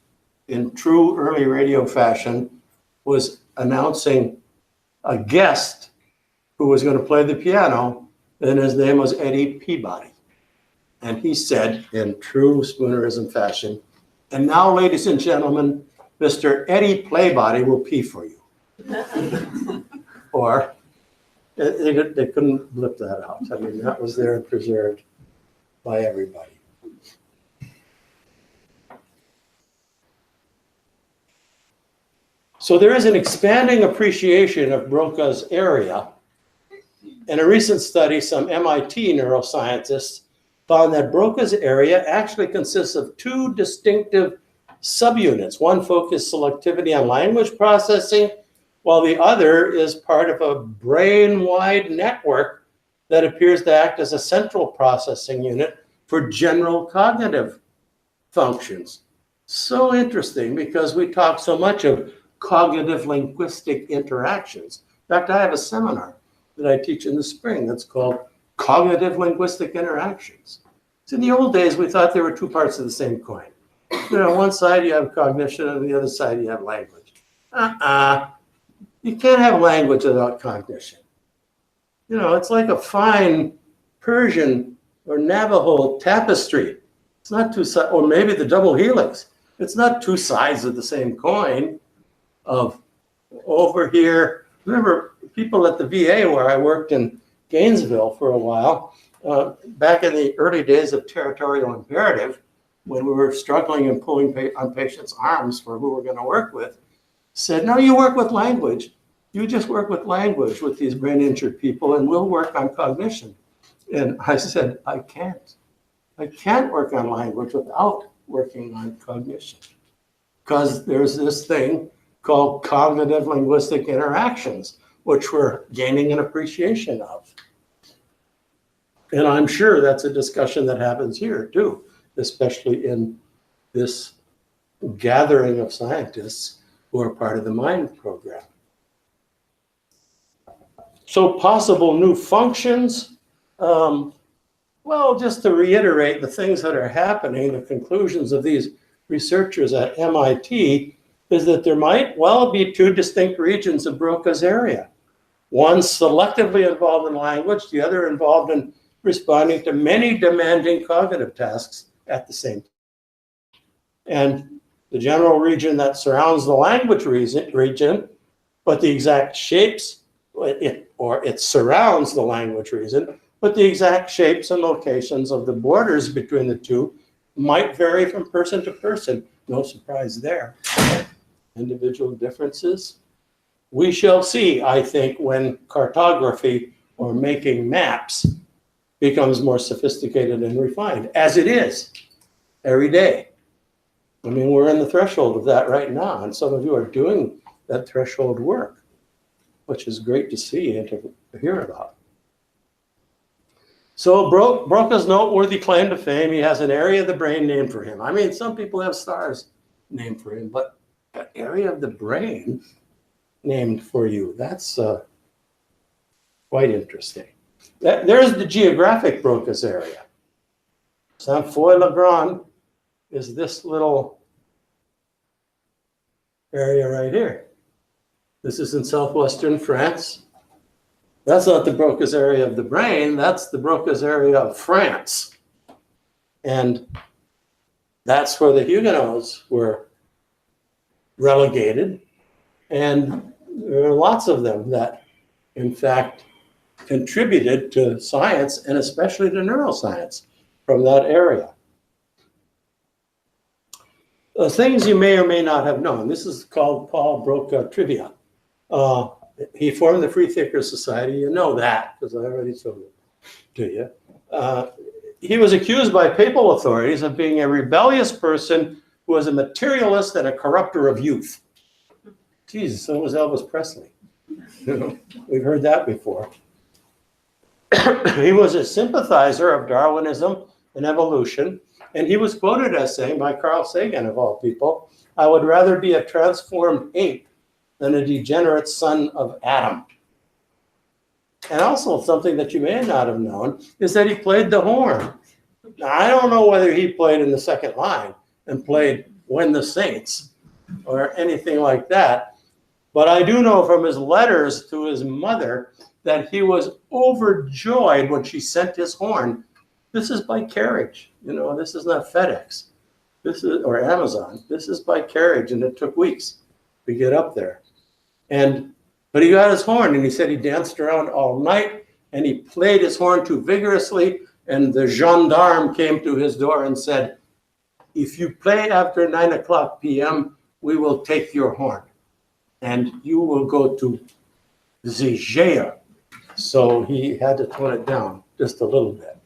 in true early radio fashion was announcing a guest who was going to play the piano, and his name was Eddie Peabody. And he said in true spoonerism fashion, and now, ladies and gentlemen, Mr. Eddie Playbody will pee for you. Or they couldn't blip that out. I mean, that was there and preserved by everybody. So there is an expanding appreciation of Broca's area. In a recent study, some MIT neuroscientists found that Broca's area actually consists of two distinctive subunits. One focused selectivity on language processing, while the other is part of a brain-wide network that appears to act as a central processing unit for general cognitive functions. So interesting, because we talk so much of cognitive linguistic interactions. In fact, I have a seminar that I teach in the spring that's called Cognitive Linguistic Interactions. So in the old days, we thought there were two parts of the same coin. You know, on one side you have cognition, and on the other side you have language. You can't have language without cognition. You know, it's like a fine Persian or Navajo tapestry. It's not two sides, or maybe the double helix. It's not two sides of the same coin of over here. Remember, people at the VA where I worked in Gainesville for a while, back in the early days of territorial imperative, when we were struggling and pulling on patients' arms for who we're going to work with, said, no, you work with language. You just work with language with these brain injured people, and we'll work on cognition. And I said, I can't. I can't work on language without working on cognition. Because there's this thing called cognitive linguistic interactions, which we're gaining an appreciation of. And I'm sure that's a discussion that happens here too, especially in this gathering of scientists who are part of the MIND program. So possible new functions, well, just to reiterate the things that are happening, the conclusions of these researchers at MIT is that there might well be two distinct regions of Broca's area. One selectively involved in language, the other involved in responding to many demanding cognitive tasks at the same time. And the general region that surrounds the language region, but the exact shapes, it surrounds the language region, but the exact shapes and locations of the borders between the two might vary from person to person. No surprise there. Individual differences. we shall see, I think, when cartography or making maps becomes more sophisticated and refined, as it is every day. I mean, we're in the threshold of that right now, and some of you are doing that threshold work, which is great to see and to hear about. So Broca's noteworthy claim to fame, he has an area of the brain named for him. I mean, some people have stars named for him, but an area of the brain named for you, that's quite interesting. There's the geographic Broca's area. Saint-Foy-le-Grand is this little area right here. This is in southwestern France. That's not the Broca's area of the brain, that's the Broca's area of France. And that's where the Huguenots were relegated. And there are lots of them that, in fact, contributed to science and especially to neuroscience from that area. The things you may or may not have known. This is called Paul Broca trivia. He formed the Freethinkers Society. You know that because I already told it to you. He was accused by papal authorities of being a rebellious person who was a materialist and a corrupter of youth. Jesus, so was Elvis Presley. We've heard that before. He was a sympathizer of Darwinism and evolution, and he was quoted as saying by Carl Sagan, of all people, "I would rather be a transformed ape than a degenerate son of Adam." And also something that you may not have known is that he played the horn. Now, I don't know whether he played in the second line and played When the Saints or anything like that, but I do know from his letters to his mother that he was overjoyed when she sent his horn. This is by carriage, you know, this is not FedEx, this is, or Amazon. This is by carriage, and it took weeks to get up there. But he got his horn, and he said he danced around all night, and he played his horn too vigorously, and the gendarme came to his door and said, "If you play after 9 p.m., we will take your horn, and you will go to the jail." So he had to tone it down just a little bit.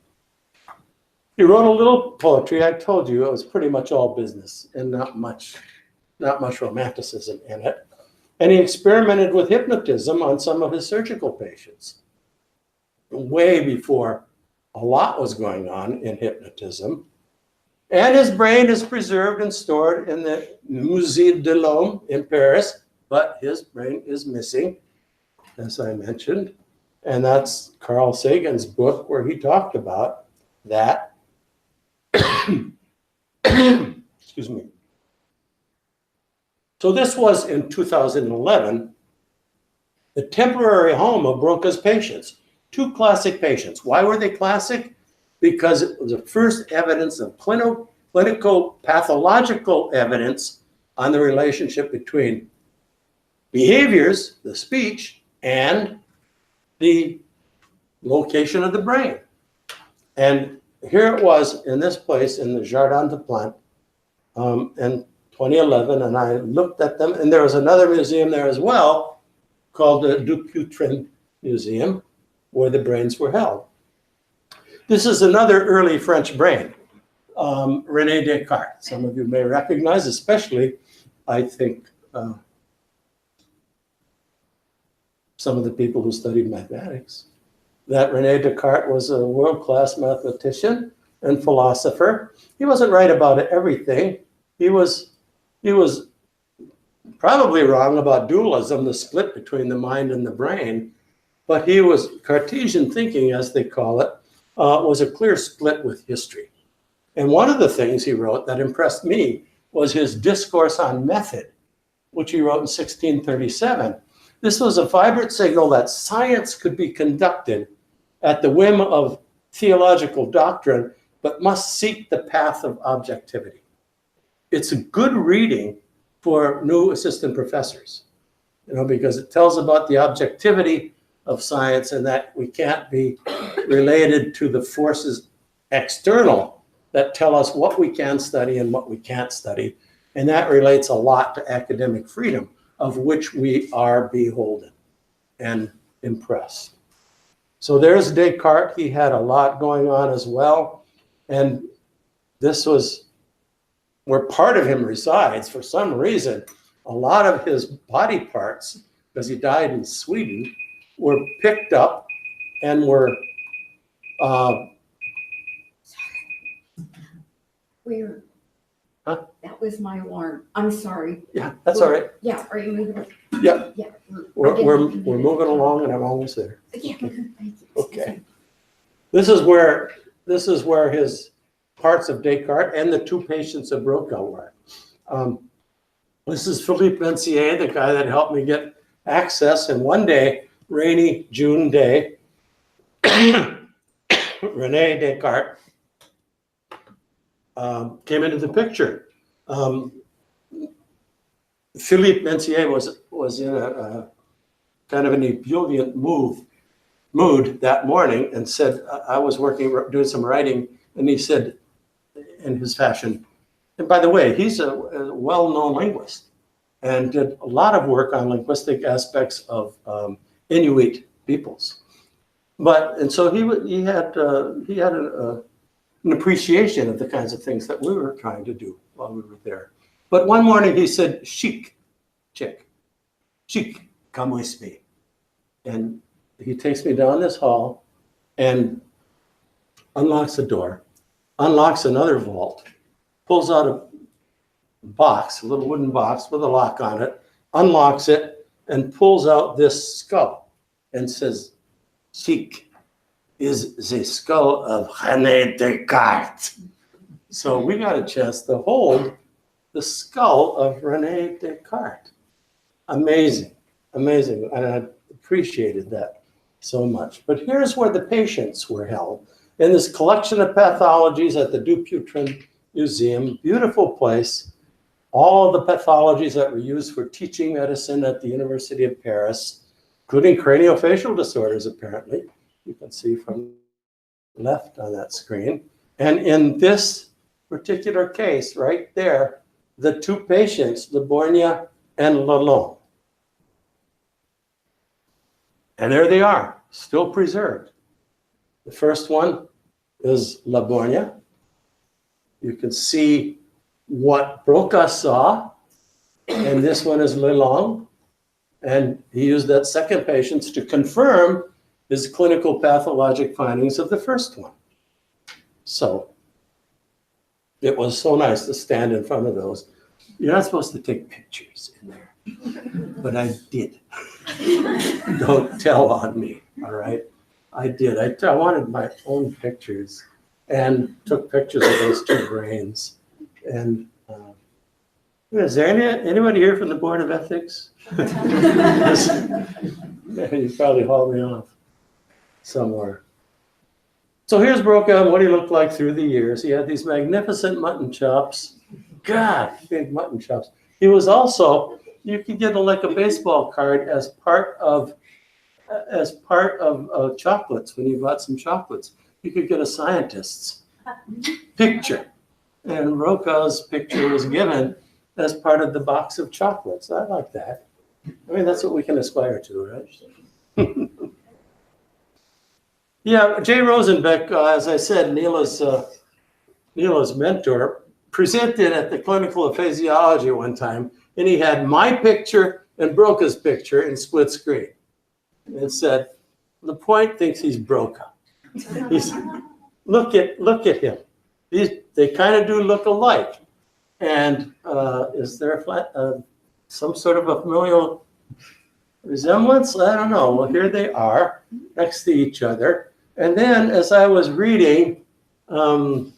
He wrote a little poetry. I told you it was pretty much all business and not much romanticism in it. And he experimented with hypnotism on some of his surgical patients, way before a lot was going on in hypnotism. And his brain is preserved and stored in the Musée de l'Homme in Paris, but his brain is missing, as I mentioned. And that's Carl Sagan's book where he talked about that. Excuse me. So this was in 2011, the temporary home of Broca's patients, 2 classic patients. Why were they classic? Because it was the first evidence of clinical pathological evidence on the relationship between behaviors, the speech, and the location of the brain. And here it was in this place in the Jardin des Plantes in 2011, and I looked at them, and there was another museum there as well called the Dupuytren Museum, where the brains were held. This is another early French brain, René Descartes. Some of you may recognize, especially, I think, some of the people who studied mathematics, that René Descartes was a world-class mathematician and philosopher. He wasn't right about everything. He was probably wrong about dualism, the split between the mind and the brain, but he was Cartesian thinking, as they call it, was a clear split with history. And one of the things he wrote that impressed me was his Discourse on Method, which he wrote in 1637. This was a vibrant signal that science could be conducted at the whim of theological doctrine, but must seek the path of objectivity. It's a good reading for new assistant professors, you know, because it tells about the objectivity of science and that we can't be related to the forces external that tell us what we can study and what we can't study. And that relates a lot to academic freedom of which we are beholden and impressed. So there's Descartes. He had a lot going on as well. And this was where part of him resides. For some reason, a lot of his body parts, because he died in Sweden, were picked up and were Where? Huh? That was my alarm. I'm sorry. yeah, that's all right. Yeah, are you moving? Yeah. Yeah. We're moving along and I'm almost there. Yeah, thank you. Okay. This is where his parts of Descartes and the two patients of Broca were. This is Philippe Mencier, the guy that helped me get access. And one day, rainy June day, René Descartes came into the picture. Philippe Mencier was in a kind of an ebullient mood that morning and said, I was doing some writing, and he said in his fashion, and by the way, he's a well-known linguist and did a lot of work on linguistic aspects of Inuit peoples. And so he had an appreciation of the kinds of things that we were trying to do while we were there. But one morning he said, chic, come with me. And he takes me down this hall and unlocks a door, unlocks another vault, pulls out a box, a little wooden box with a lock on it, unlocks it, and pulls out this skull and says, chic is the skull of René Descartes. So we got a chance to hold the skull of René Descartes. Amazing, amazing. And I appreciated that so much. But here's where the patients were held in this collection of pathologies at the Dupuytren Museum. Beautiful place. All the pathologies that were used for teaching medicine at the University of Paris, including craniofacial disorders, apparently. You can see from left on that screen. And in this particular case, right there, the two patients, Le Borgne and Lalonde. And there they are, still preserved. The first one is Le Borgne. You can see what Broca saw, and this one is Lalonde. And he used that second patient to confirm his clinical pathologic findings of the first one. So it was so nice to stand in front of those. You're not supposed to take pictures in there, but I did. Don't tell on me, all right? I did. I wanted my own pictures and took pictures of those two brains. And is there anybody here from the Board of Ethics? You probably hauled me off somewhere. So here's Broca, what he looked like through the years. He had these magnificent mutton chops. God, big mutton chops. He was also, you could get like a baseball card as part of chocolates. When you bought some chocolates, you could get a scientist's picture. And Broca's picture was given as part of the box of chocolates. I like that. I mean, that's what we can aspire to, right? Yeah, Jay Rosenbeck, as I said, Neela's mentor, presented at the Clinical Aphasiology one time, and he had my picture and Broca's picture in split screen. And said, LaPointe thinks he's Broca. He's, look at him. They kind of do look alike. And is there some sort of a familial resemblance? I don't know. Well, here they are next to each other. And then as I was reading some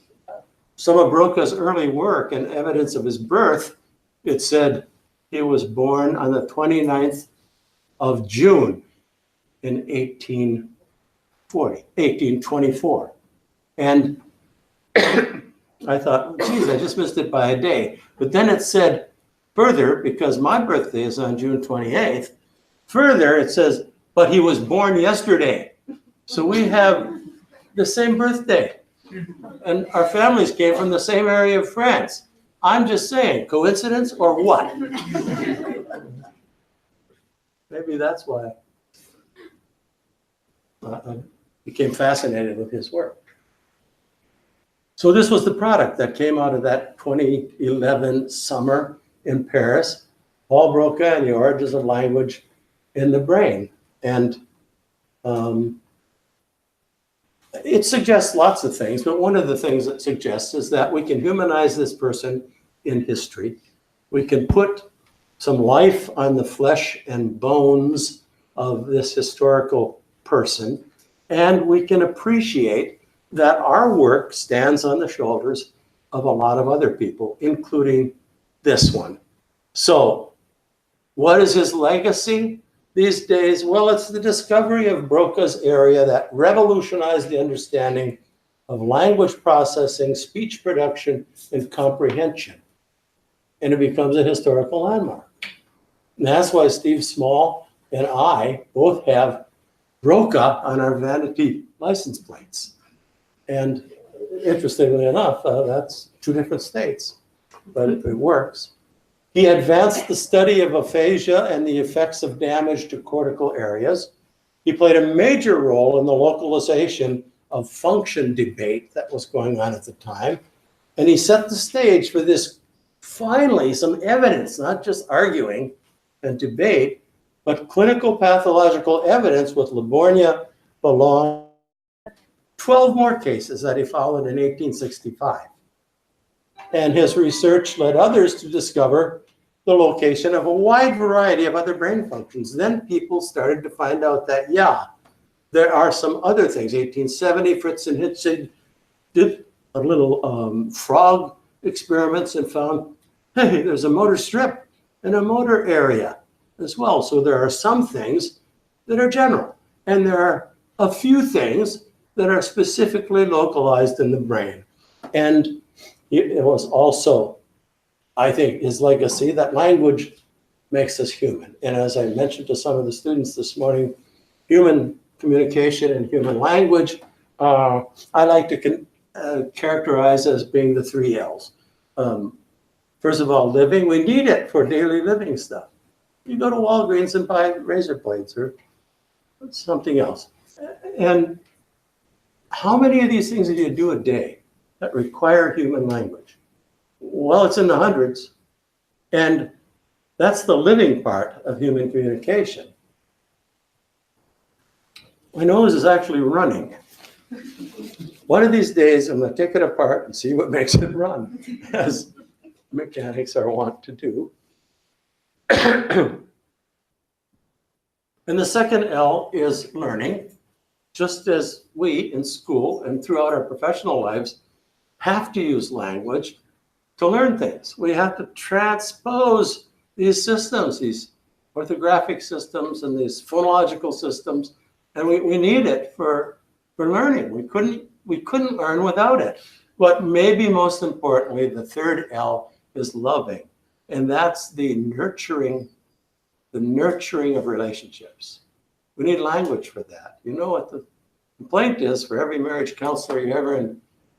of Broca's early work and evidence of his birth, it said he was born on the 29th of June in 1824. And I thought, geez, I just missed it by a day. But then it said further, because my birthday is on June 28th, further it says, but he was born yesterday. So we have the same birthday. And our families came from the same area of France. I'm just saying, coincidence or what? Maybe that's why I became fascinated with his work. So this was the product that came out of that 2011 summer in Paris, Paul Broca and the Origins of Language in the Brain. And it suggests lots of things, but one of the things it suggests is that we can humanize this person in history. We can put some life on the flesh and bones of this historical person, and we can appreciate that our work stands on the shoulders of a lot of other people, including this one. So, what is his legacy these days? Well, it's the discovery of Broca's area that revolutionized the understanding of language processing, speech production, and comprehension. And it becomes a historical landmark. And that's why Steve Small and I both have Broca on our vanity license plates. And interestingly enough, that's two different states, but it works. He advanced the study of aphasia and the effects of damage to cortical areas. He played a major role in the localization of function debate that was going on at the time. And he set the stage for this, finally, some evidence, not just arguing and debate, but clinical pathological evidence with Livornia, Boulogne, 12 more cases that he followed in 1865. And his research led others to discover the location of a wide variety of other brain functions. Then people started to find out that, yeah, there are some other things. 1870, Fritz and Hitzig did a little frog experiments and found, hey, there's a motor strip and a motor area as well. So there are some things that are general, and there are a few things that are specifically localized in the brain. And it was also, I think, his legacy that language makes us human. And as I mentioned to some of the students this morning, human communication and human language, I like to characterize as being the 3 L's. First of all, living, we need it for daily living stuff. You go to Walgreens and buy razor blades or something else. And how many of these things do you do a day that require human language? Well, it's in the hundreds. And that's the living part of human communication. My nose is actually running. One of these days, I'm going to take it apart and see what makes it run, as mechanics are wont to do. And the second L is learning. Just as we in school and throughout our professional lives have to use language to learn things. We have to transpose these systems, these orthographic systems and these phonological systems, and we need it for learning. We couldn't learn without it. But maybe most importantly, the third L is loving, and that's the nurturing of relationships. We need language for that. You know what the complaint is for every marriage counselor you ever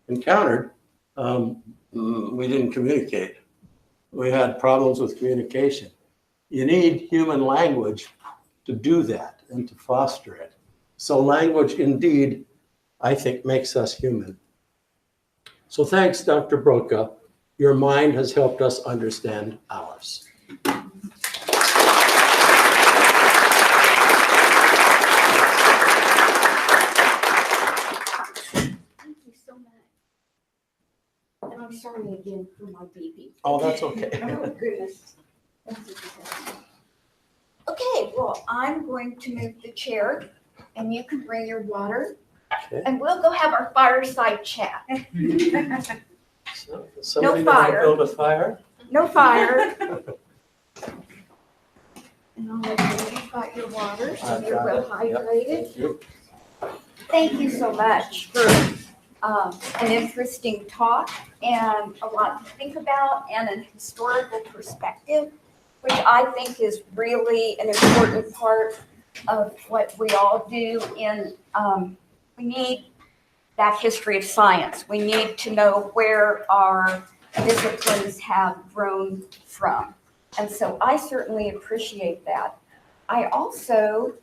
encountered? We didn't communicate. We had problems with communication. You need human language to do that and to foster it. So language indeed, I think, makes us human. So thanks, Dr. Broca. Your mind has helped us understand ours. I'm sorry again for my baby. Oh, that's okay. Oh, goodness. Okay, well, I'm going to move the chair, and you can bring your water, Okay. and we'll go have our fireside chat. So, somebody No gonna fire. build a fire? No fire. And I'll make sure you've got your water, so I've you're got well it. Yep. hydrated. Thank you. Thank you so much for an interesting talk and a lot to think about and an historical perspective, which I think is really an important part of what we all do in, we need that history of science. We need to know where our disciplines have grown from. And so I certainly appreciate that. I also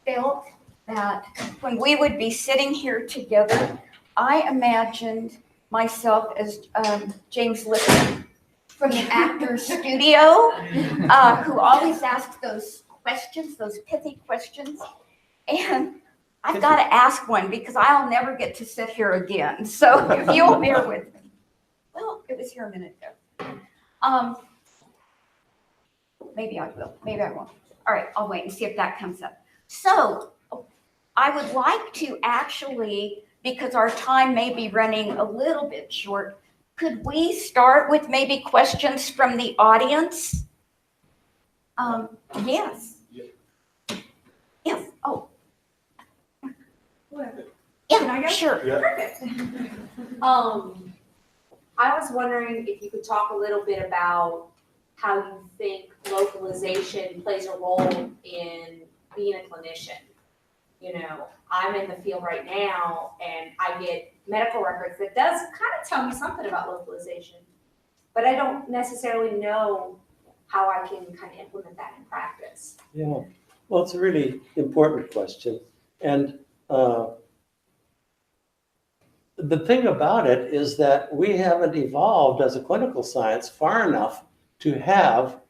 felt that when we would be sitting here together, I imagined myself as James Lipton from the Actors Studio, who always asks those questions, those pithy questions. And I've got to ask one because I'll never get to sit here again. So if you'll bear with me. Well, it was here a minute ago. Maybe I will, maybe I won't. All right, I'll wait and see if that comes up. So I would like to actually, because our time may be running a little bit short, could we start with maybe questions from the audience? Yes. Yes, oh. Can I Yeah, go? sure. Yeah. Perfect. I was wondering if you could talk a little bit about how you think localization plays a role in being a clinician. You know, I'm in the field right now and I get medical records that does kind of tell me something about localization, but I don't necessarily know how I can kind of implement that in practice. Yeah, well, it's a really important question. And the thing about it is that we haven't evolved as a clinical science far enough to have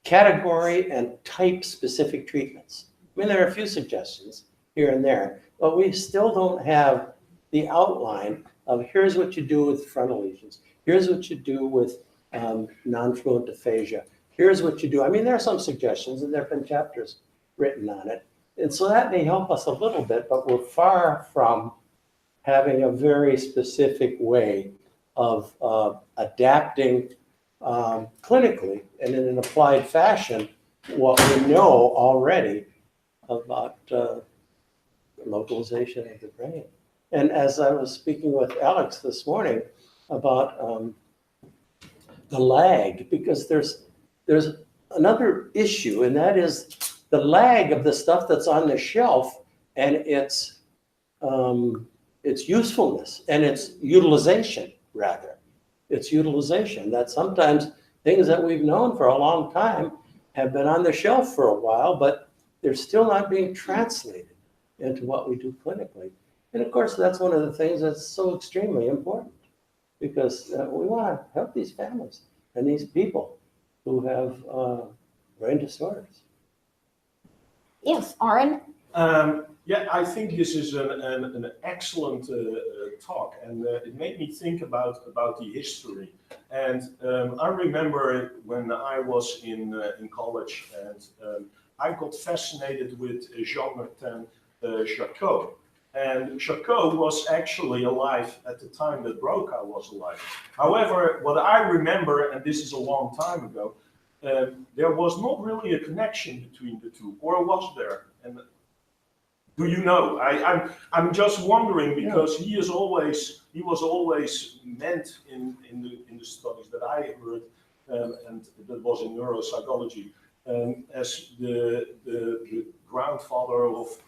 category and type specific treatments. I mean, there are a few suggestions here and there, but we still don't have the outline of here's what you do with frontal lesions. Here's what you do with non-fluent aphasia. Here's what you do. I mean, there are some suggestions and there have been chapters written on it. And so that may help us a little bit, but we're far from having a very specific way of adapting clinically and in an applied fashion what we know already about localization of the brain. And as I was speaking with Alex this morning about the lag, because there's another issue, and that is the lag of the stuff that's on the shelf and its usefulness and its utilization, rather. Its utilization, that sometimes things that we've known for a long time have been on the shelf for a while, but they're still not being translated into what we do clinically. And of course, that's one of the things that's so extremely important, because we want to help these families and these people who have brain disorders. Yes, Aaron? Yeah, I think this is an excellent talk, and it made me think about the history. And I remember when I was in college, and I got fascinated with Jean-Martin Charcot. And Charcot was actually alive at the time that Broca was alive. However, what I remember, and this is a long time ago, there was not really a connection between the two, or was there? And do you know? I'm just wondering, because he was always meant in the studies that I heard, and that was in neuropsychology, as the grandfather of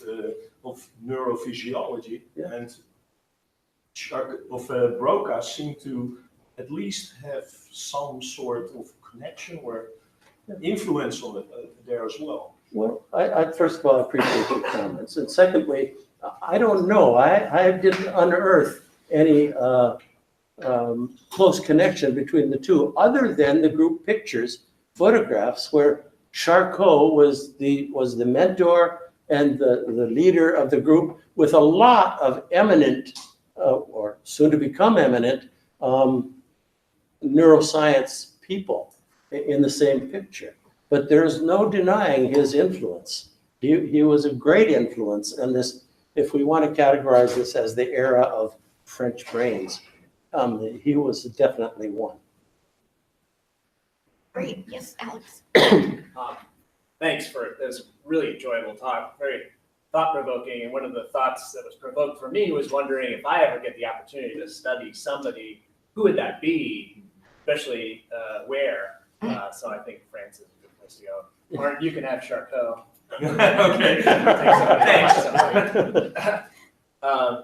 neurophysiology, and of Broca seemed to at least have some sort of connection or influence on it there as well. Well, I first of all appreciate your comments, and secondly, I don't know. I didn't unearth any close connection between the two, other than the group pictures, photographs, where Charcot was the mentor and the leader of the group, with a lot of eminent or soon to become eminent neuroscience people in the same picture. But there's no denying his influence. He was a great influence in this, if we want to categorize this as the era of French brains, he was definitely one. Great, yes, Alex. Thanks for this really enjoyable talk, very thought-provoking. And one of the thoughts that was provoked for me was wondering if I ever get the opportunity to study somebody, who would that be, especially where? So I think France is a good place to go. Or you can have Charcot. Okay. Thanks.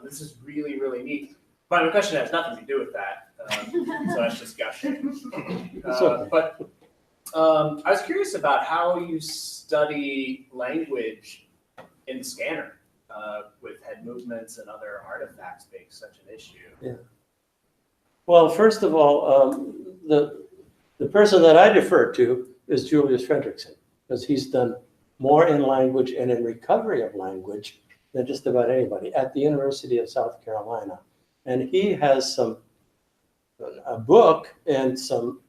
This is really, really neat. But my question has nothing to do with that. So that's discussion. But I was curious about how you study language in the scanner with head movements and other artifacts being such an issue. Well, first of all, the person that I defer to is Julius Fredrickson, because he's done more in language and in recovery of language than just about anybody at the University of South Carolina. And he has a book and some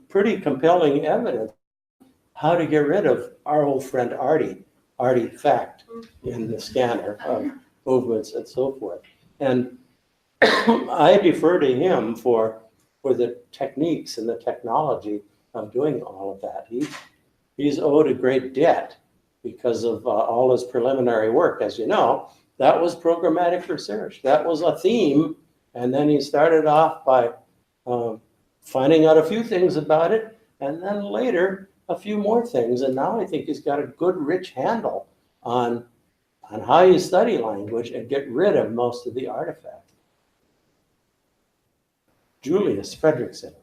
pretty compelling evidence how to get rid of our old friend artifact in the scanner of movements and so forth. And I defer to him for the techniques and the technology of doing all of that. He's owed a great debt because of all his preliminary work. As you know, that was programmatic research. That was a theme. And then he started off by finding out a few things about it, and then later a few more things. And now I think he's got a good, rich handle on how you study language and get rid of most of the artifacts. Julius Fredrickson.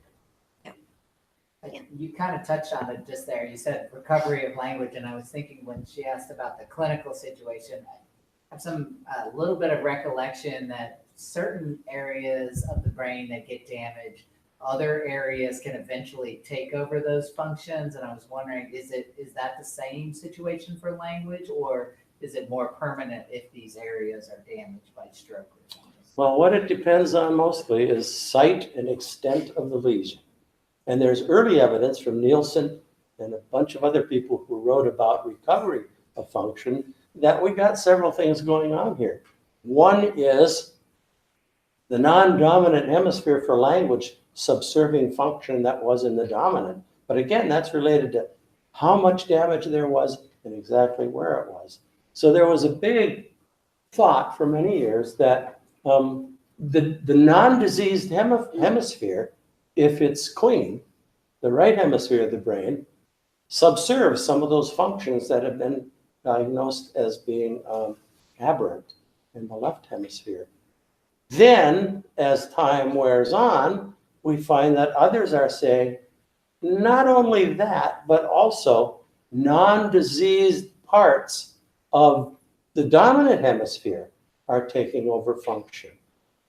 You kind of touched on it just there. You said recovery of language, and I was thinking when she asked about the clinical situation, I have some little bit of recollection that certain areas of the brain that get damaged, other areas can eventually take over those functions. And I was wondering, is that the same situation for language, or is it more permanent if these areas are damaged by stroke or something? Well, what it depends on mostly is site and extent of the lesion. And there's early evidence from Nielsen and a bunch of other people who wrote about recovery of function that we got several things going on here. One is the non-dominant hemisphere for language subserving function that was in the dominant. But again, that's related to how much damage there was and exactly where it was. So there was a big thought for many years that the non-diseased hemisphere, if it's clean, the right hemisphere of the brain, subserves some of those functions that have been diagnosed as being aberrant in the left hemisphere. Then, as time wears on, we find that others are saying not only that, but also non-diseased parts of the dominant hemisphere are taking over function.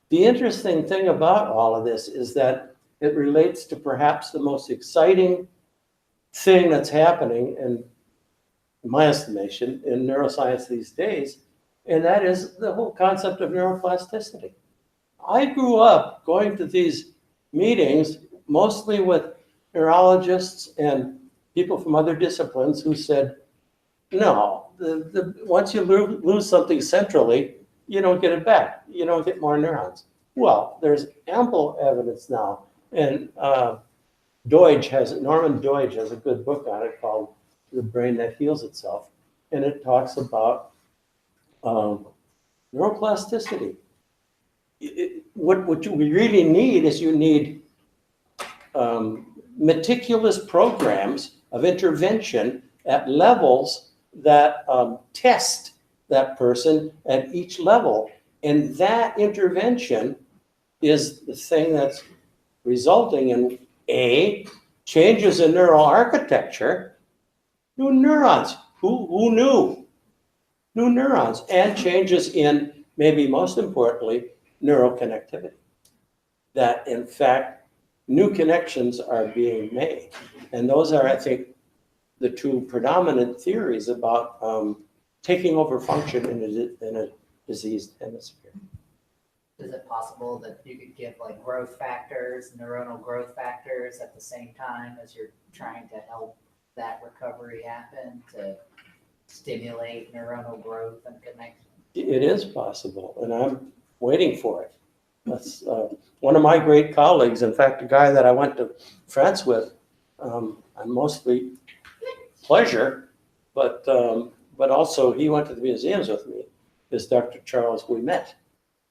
The interesting thing about all of this is that it relates to perhaps the most exciting thing that's happening, in my estimation, in neuroscience these days, and that is the whole concept of neuroplasticity. I grew up going to these meetings mostly with neurologists and people from other disciplines who said, no, once you lose something centrally, you don't get it back. You don't get more neurons. Well, there's ample evidence now. And Norman Doidge has a good book on it called The Brain That Heals Itself. And it talks about neuroplasticity. What we really need is you need meticulous programs of intervention at levels that test that person at each level. And that intervention is the thing that's resulting in changes in neural architecture, new neurons. Who knew? New neurons, and changes in, maybe most importantly, neural connectivity. That in fact, new connections are being made. And those are, I think, the two predominant theories about taking over function in a diseased hemisphere. Is it possible that you could give like growth factors, neuronal growth factors at the same time as you're trying to help that recovery happen to stimulate neuronal growth and connection? It is possible, and I'm waiting for it. That's one of my great colleagues, in fact, a guy that I went to France with, on mostly pleasure, but also he went to the museums with me, is Dr. Charles Ouimet.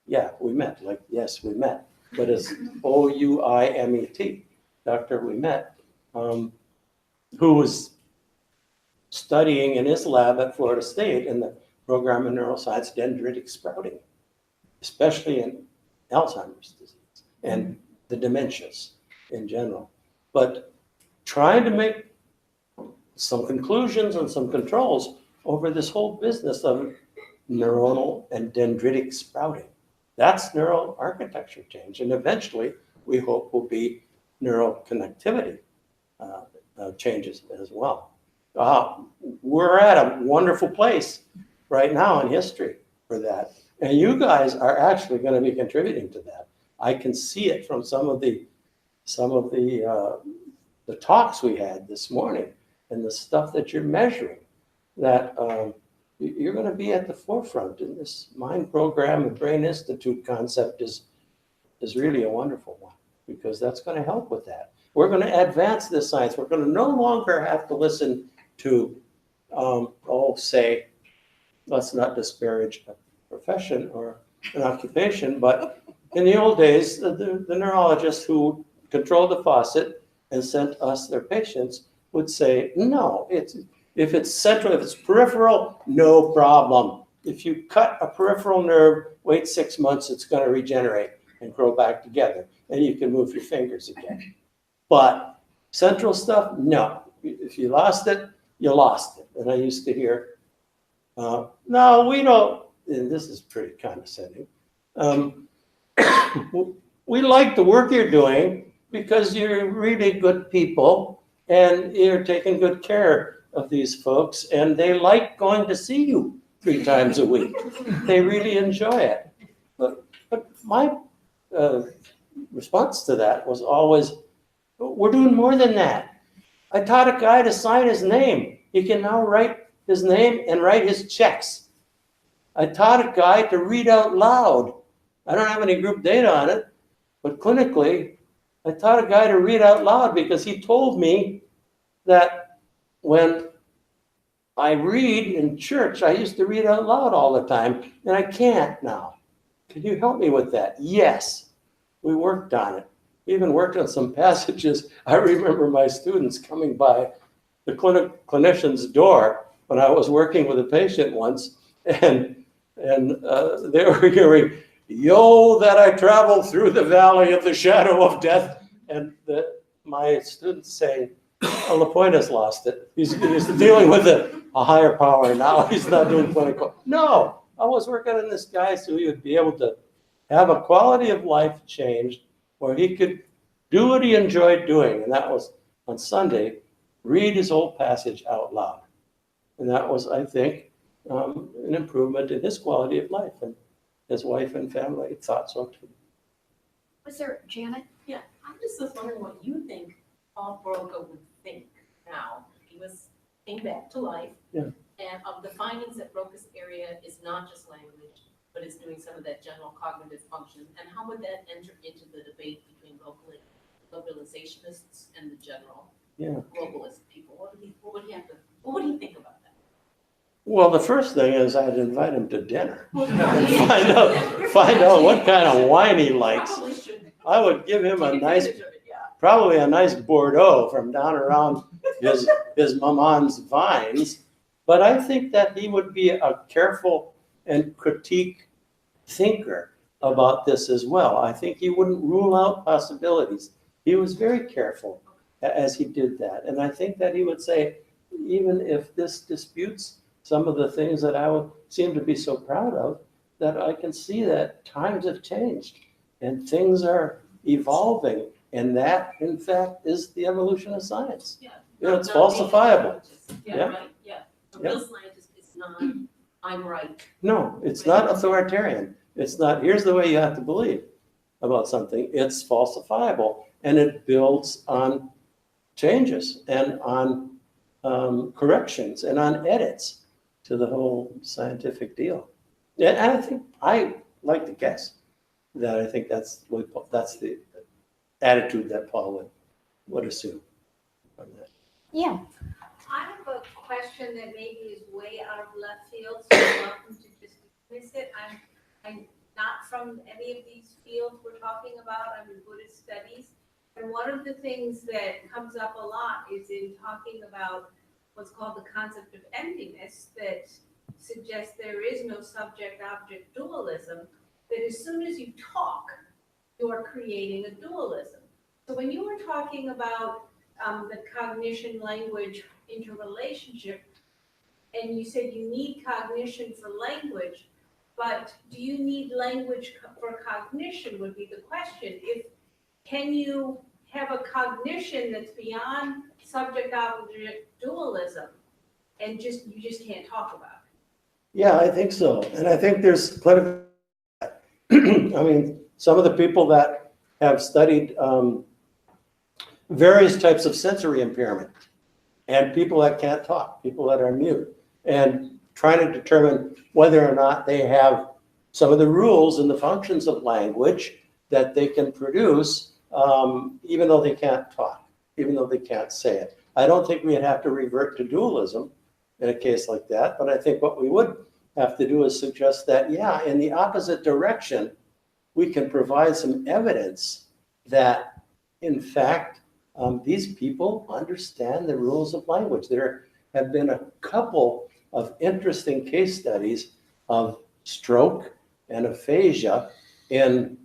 Yeah, we met, yes, we met, but it's Ouimet, Dr. Ouimet, who was studying in his lab at Florida State in the program in neuroscience dendritic sprouting, especially in Alzheimer's disease and the dementias in general. But trying to make some conclusions and some controls over this whole business of neuronal and dendritic sprouting. That's neural architecture change, and eventually we hope will be neural connectivity changes as well. We're at a wonderful place right now in history for that, and you guys are actually going to be contributing to that. I can see it from some of the talks we had this morning and the stuff that you're measuring, that you're going to be at the forefront. And this Mind Program and Brain Institute concept is really a wonderful one, because that's going to help with that. We're going to advance this science. We're going to no longer have to listen to, say, let's not disparage a profession or an occupation, but in the old days, the neurologists who controlled the faucet and sent us their patients would say, no, if it's central, if it's peripheral, no problem. If you cut a peripheral nerve, wait 6 months, it's going to regenerate and grow back together, and you can move your fingers again. But central stuff, no. If you lost it, you lost it. And I used to hear, no, we don't, and this is pretty condescending. We like the work you're doing because you're really good people and you're taking good care of these folks, and they like going to see you 3 times a week. They really enjoy it. But my response to that was always, we're doing more than that. I taught a guy to sign his name. He can now write his name and write his checks. I taught a guy to read out loud. I don't have any group data on it, but clinically, I taught a guy to read out loud because he told me that when I read in church, I used to read out loud all the time, and I can't now. Can you help me with that? Yes, we worked on it. We even worked on some passages. I remember my students coming by the clinician's door when I was working with a patient once, and they were hearing, "Yo, that I travel through the valley of the shadow of death," and my students saying, "Oh, LaPointe has lost it. He's dealing with a higher power now. He's not doing clinical." No, I was working on this guy so he would be able to have a quality of life changed where he could do what he enjoyed doing, and that was on Sunday, read his whole passage out loud. And that was, I think, an improvement in his quality of life, and his wife and family thought so too. Was there, Janet? Yeah, I'm just wondering what you think Paul Broca would think now if he came back to life. Yeah. And of the findings that Broca's area is not just language, but is doing some of that general cognitive function, and how would that enter into the debate between globalizationists and the general globalist people? What would he think about that? Well, the first thing is I'd invite him to dinner and find out what kind of wine he likes. Probably should. I would give him Probably a nice Bordeaux from down around his maman's vines. But I think that he would be a careful and critique thinker about this as well. I think he wouldn't rule out possibilities. He was very careful as he did that. And I think that he would say, even if this disputes some of the things that I would seem to be so proud of, that I can see that times have changed and things are evolving. And that, in fact, is the evolution of science. Yeah. You know, it's Not being a falsifiable. scientist. Yeah, Yeah. right, yeah. A Yeah. real scientist is not, I'm right. No, it's not authoritarian. It's not, here's the way you have to believe about something. It's falsifiable, and it builds on changes and on corrections and on edits to the whole scientific deal. Yeah, and I like to guess that I think that's the attitude that Paul would assume from that. Yeah. I have a question that maybe is way out of left field, so you're welcome to just dismiss it. I'm not from any of these fields we're talking about. I'm in Buddhist studies. And one of the things that comes up a lot is in talking about what's called the concept of emptiness, that suggests there is no subject-object dualism, that as soon as you talk, you are creating a dualism. So when you were talking about the cognition language interrelationship. And you said you need cognition for language, but do you need language for cognition would be the question. Can you have a cognition that's beyond subject-object dualism and you just can't talk about it? Yeah, I think so. And I think there's plenty of, I mean, some of the people that have studied various types of sensory impairment and people that can't talk, people that are mute, and trying to determine whether or not they have some of the rules and the functions of language that they can produce, even though they can't talk, even though they can't say it. I don't think we'd have to revert to dualism in a case like that, but I think what we would have to do is suggest that, yeah, in the opposite direction, we can provide some evidence that, in fact, these people understand the rules of language. There have been a couple of interesting case studies of stroke and aphasia in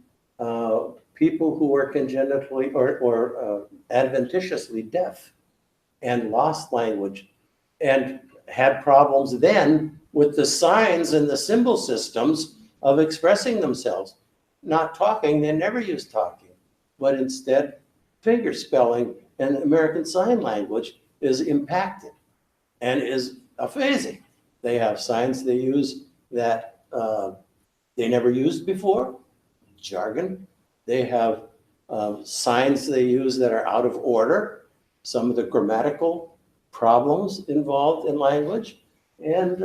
people who were congenitally or adventitiously deaf and lost language and had problems then with the signs and the symbol systems of expressing themselves. Not talking, they never used talking, but instead finger spelling and American Sign Language is impacted and is aphasic. They have signs they use that they never used before, jargon. They have signs they use that are out of order, some of the grammatical problems involved in language, and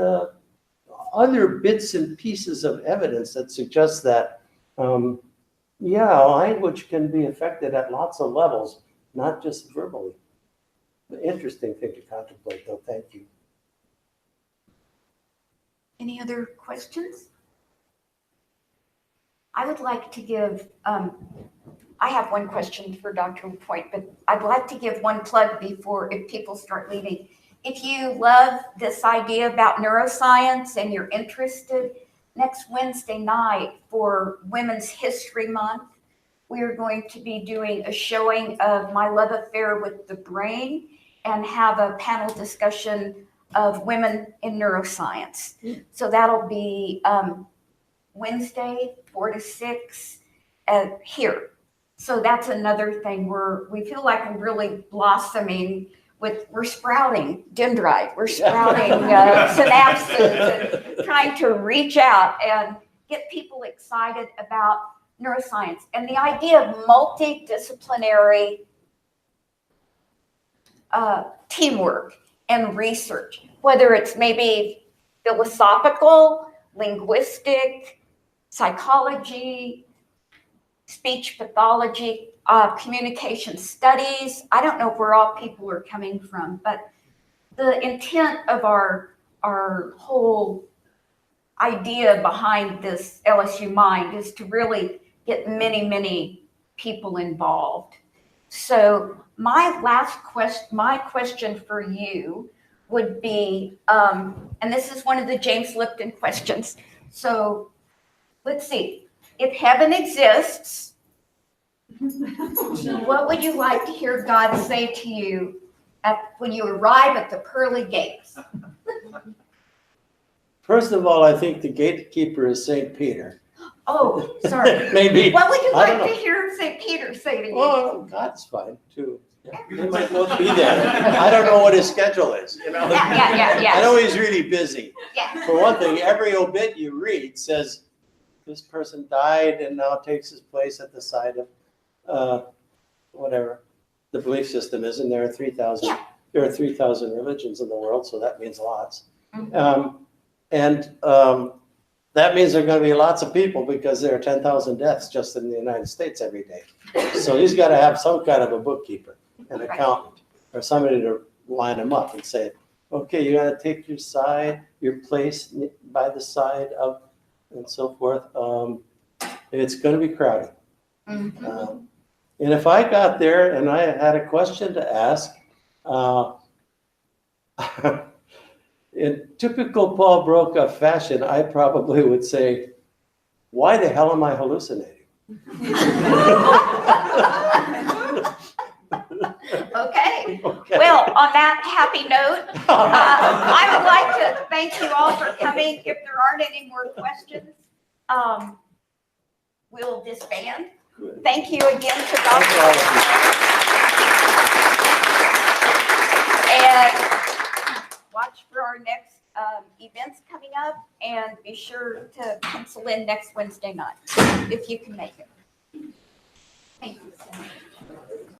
other bits and pieces of evidence that suggest that, yeah, language can be affected at lots of levels, not just verbally. An interesting thing to contemplate, though. Thank you. Any other questions? I would like to give, I have one question for Dr. Point, but I'd like to give one plug before, if people start leaving. If you love this idea about neuroscience and you're interested, next Wednesday night for Women's History Month, we are going to be doing a showing of My Love Affair with the Brain and have a panel discussion of women in neuroscience. So that'll be Wednesday, 4 to 6 here. So that's another thing we feel like we're really blossoming we're sprouting dendrite, we're sprouting synapses and trying to reach out and get people excited about neuroscience and the idea of multidisciplinary teamwork and research, whether it's maybe philosophical, linguistic, psychology, speech pathology, communication studies. I don't know where all people are coming from, but the intent of our whole idea behind this LSU Mind is to really get many, many people involved. So my question for you would be, and this is one of the James Lipton questions. So let's see, if heaven exists, what would you like to hear God say to you when you arrive at the pearly gates? First of all, I think the gatekeeper is St. Peter. Oh, sorry. Maybe. What would you I don't like to know. hear St. Peter say to you? Well, God's fine too. Yeah, he might both be there. I don't know what his schedule is, you know? Yeah. I know he's really busy. Yeah. For one thing, every obit you read says this person died and now takes his place at the side of whatever the belief system is, and there are 3,000. Yeah. There are 3,000 religions in the world, so that means lots. Mhm. That means there are going to be lots of people because there are 10,000 deaths just in the United States every day. So he's got to have some kind of a bookkeeper, an accountant, or somebody to line him up and say, okay, you got to take your place by the side of, and so forth. It's going to be crowded. Mhm. And if I got there and I had a question to ask, in typical Paul Broca fashion, I probably would say, why the hell am I hallucinating? Okay. Well, on that happy note, I would like to thank you all for coming. If there aren't any more questions, we'll disband. Thank you again to Thank all of Dr. you. And watch for our next events coming up, and be sure to pencil in next Wednesday night, if you can make it. Thank you.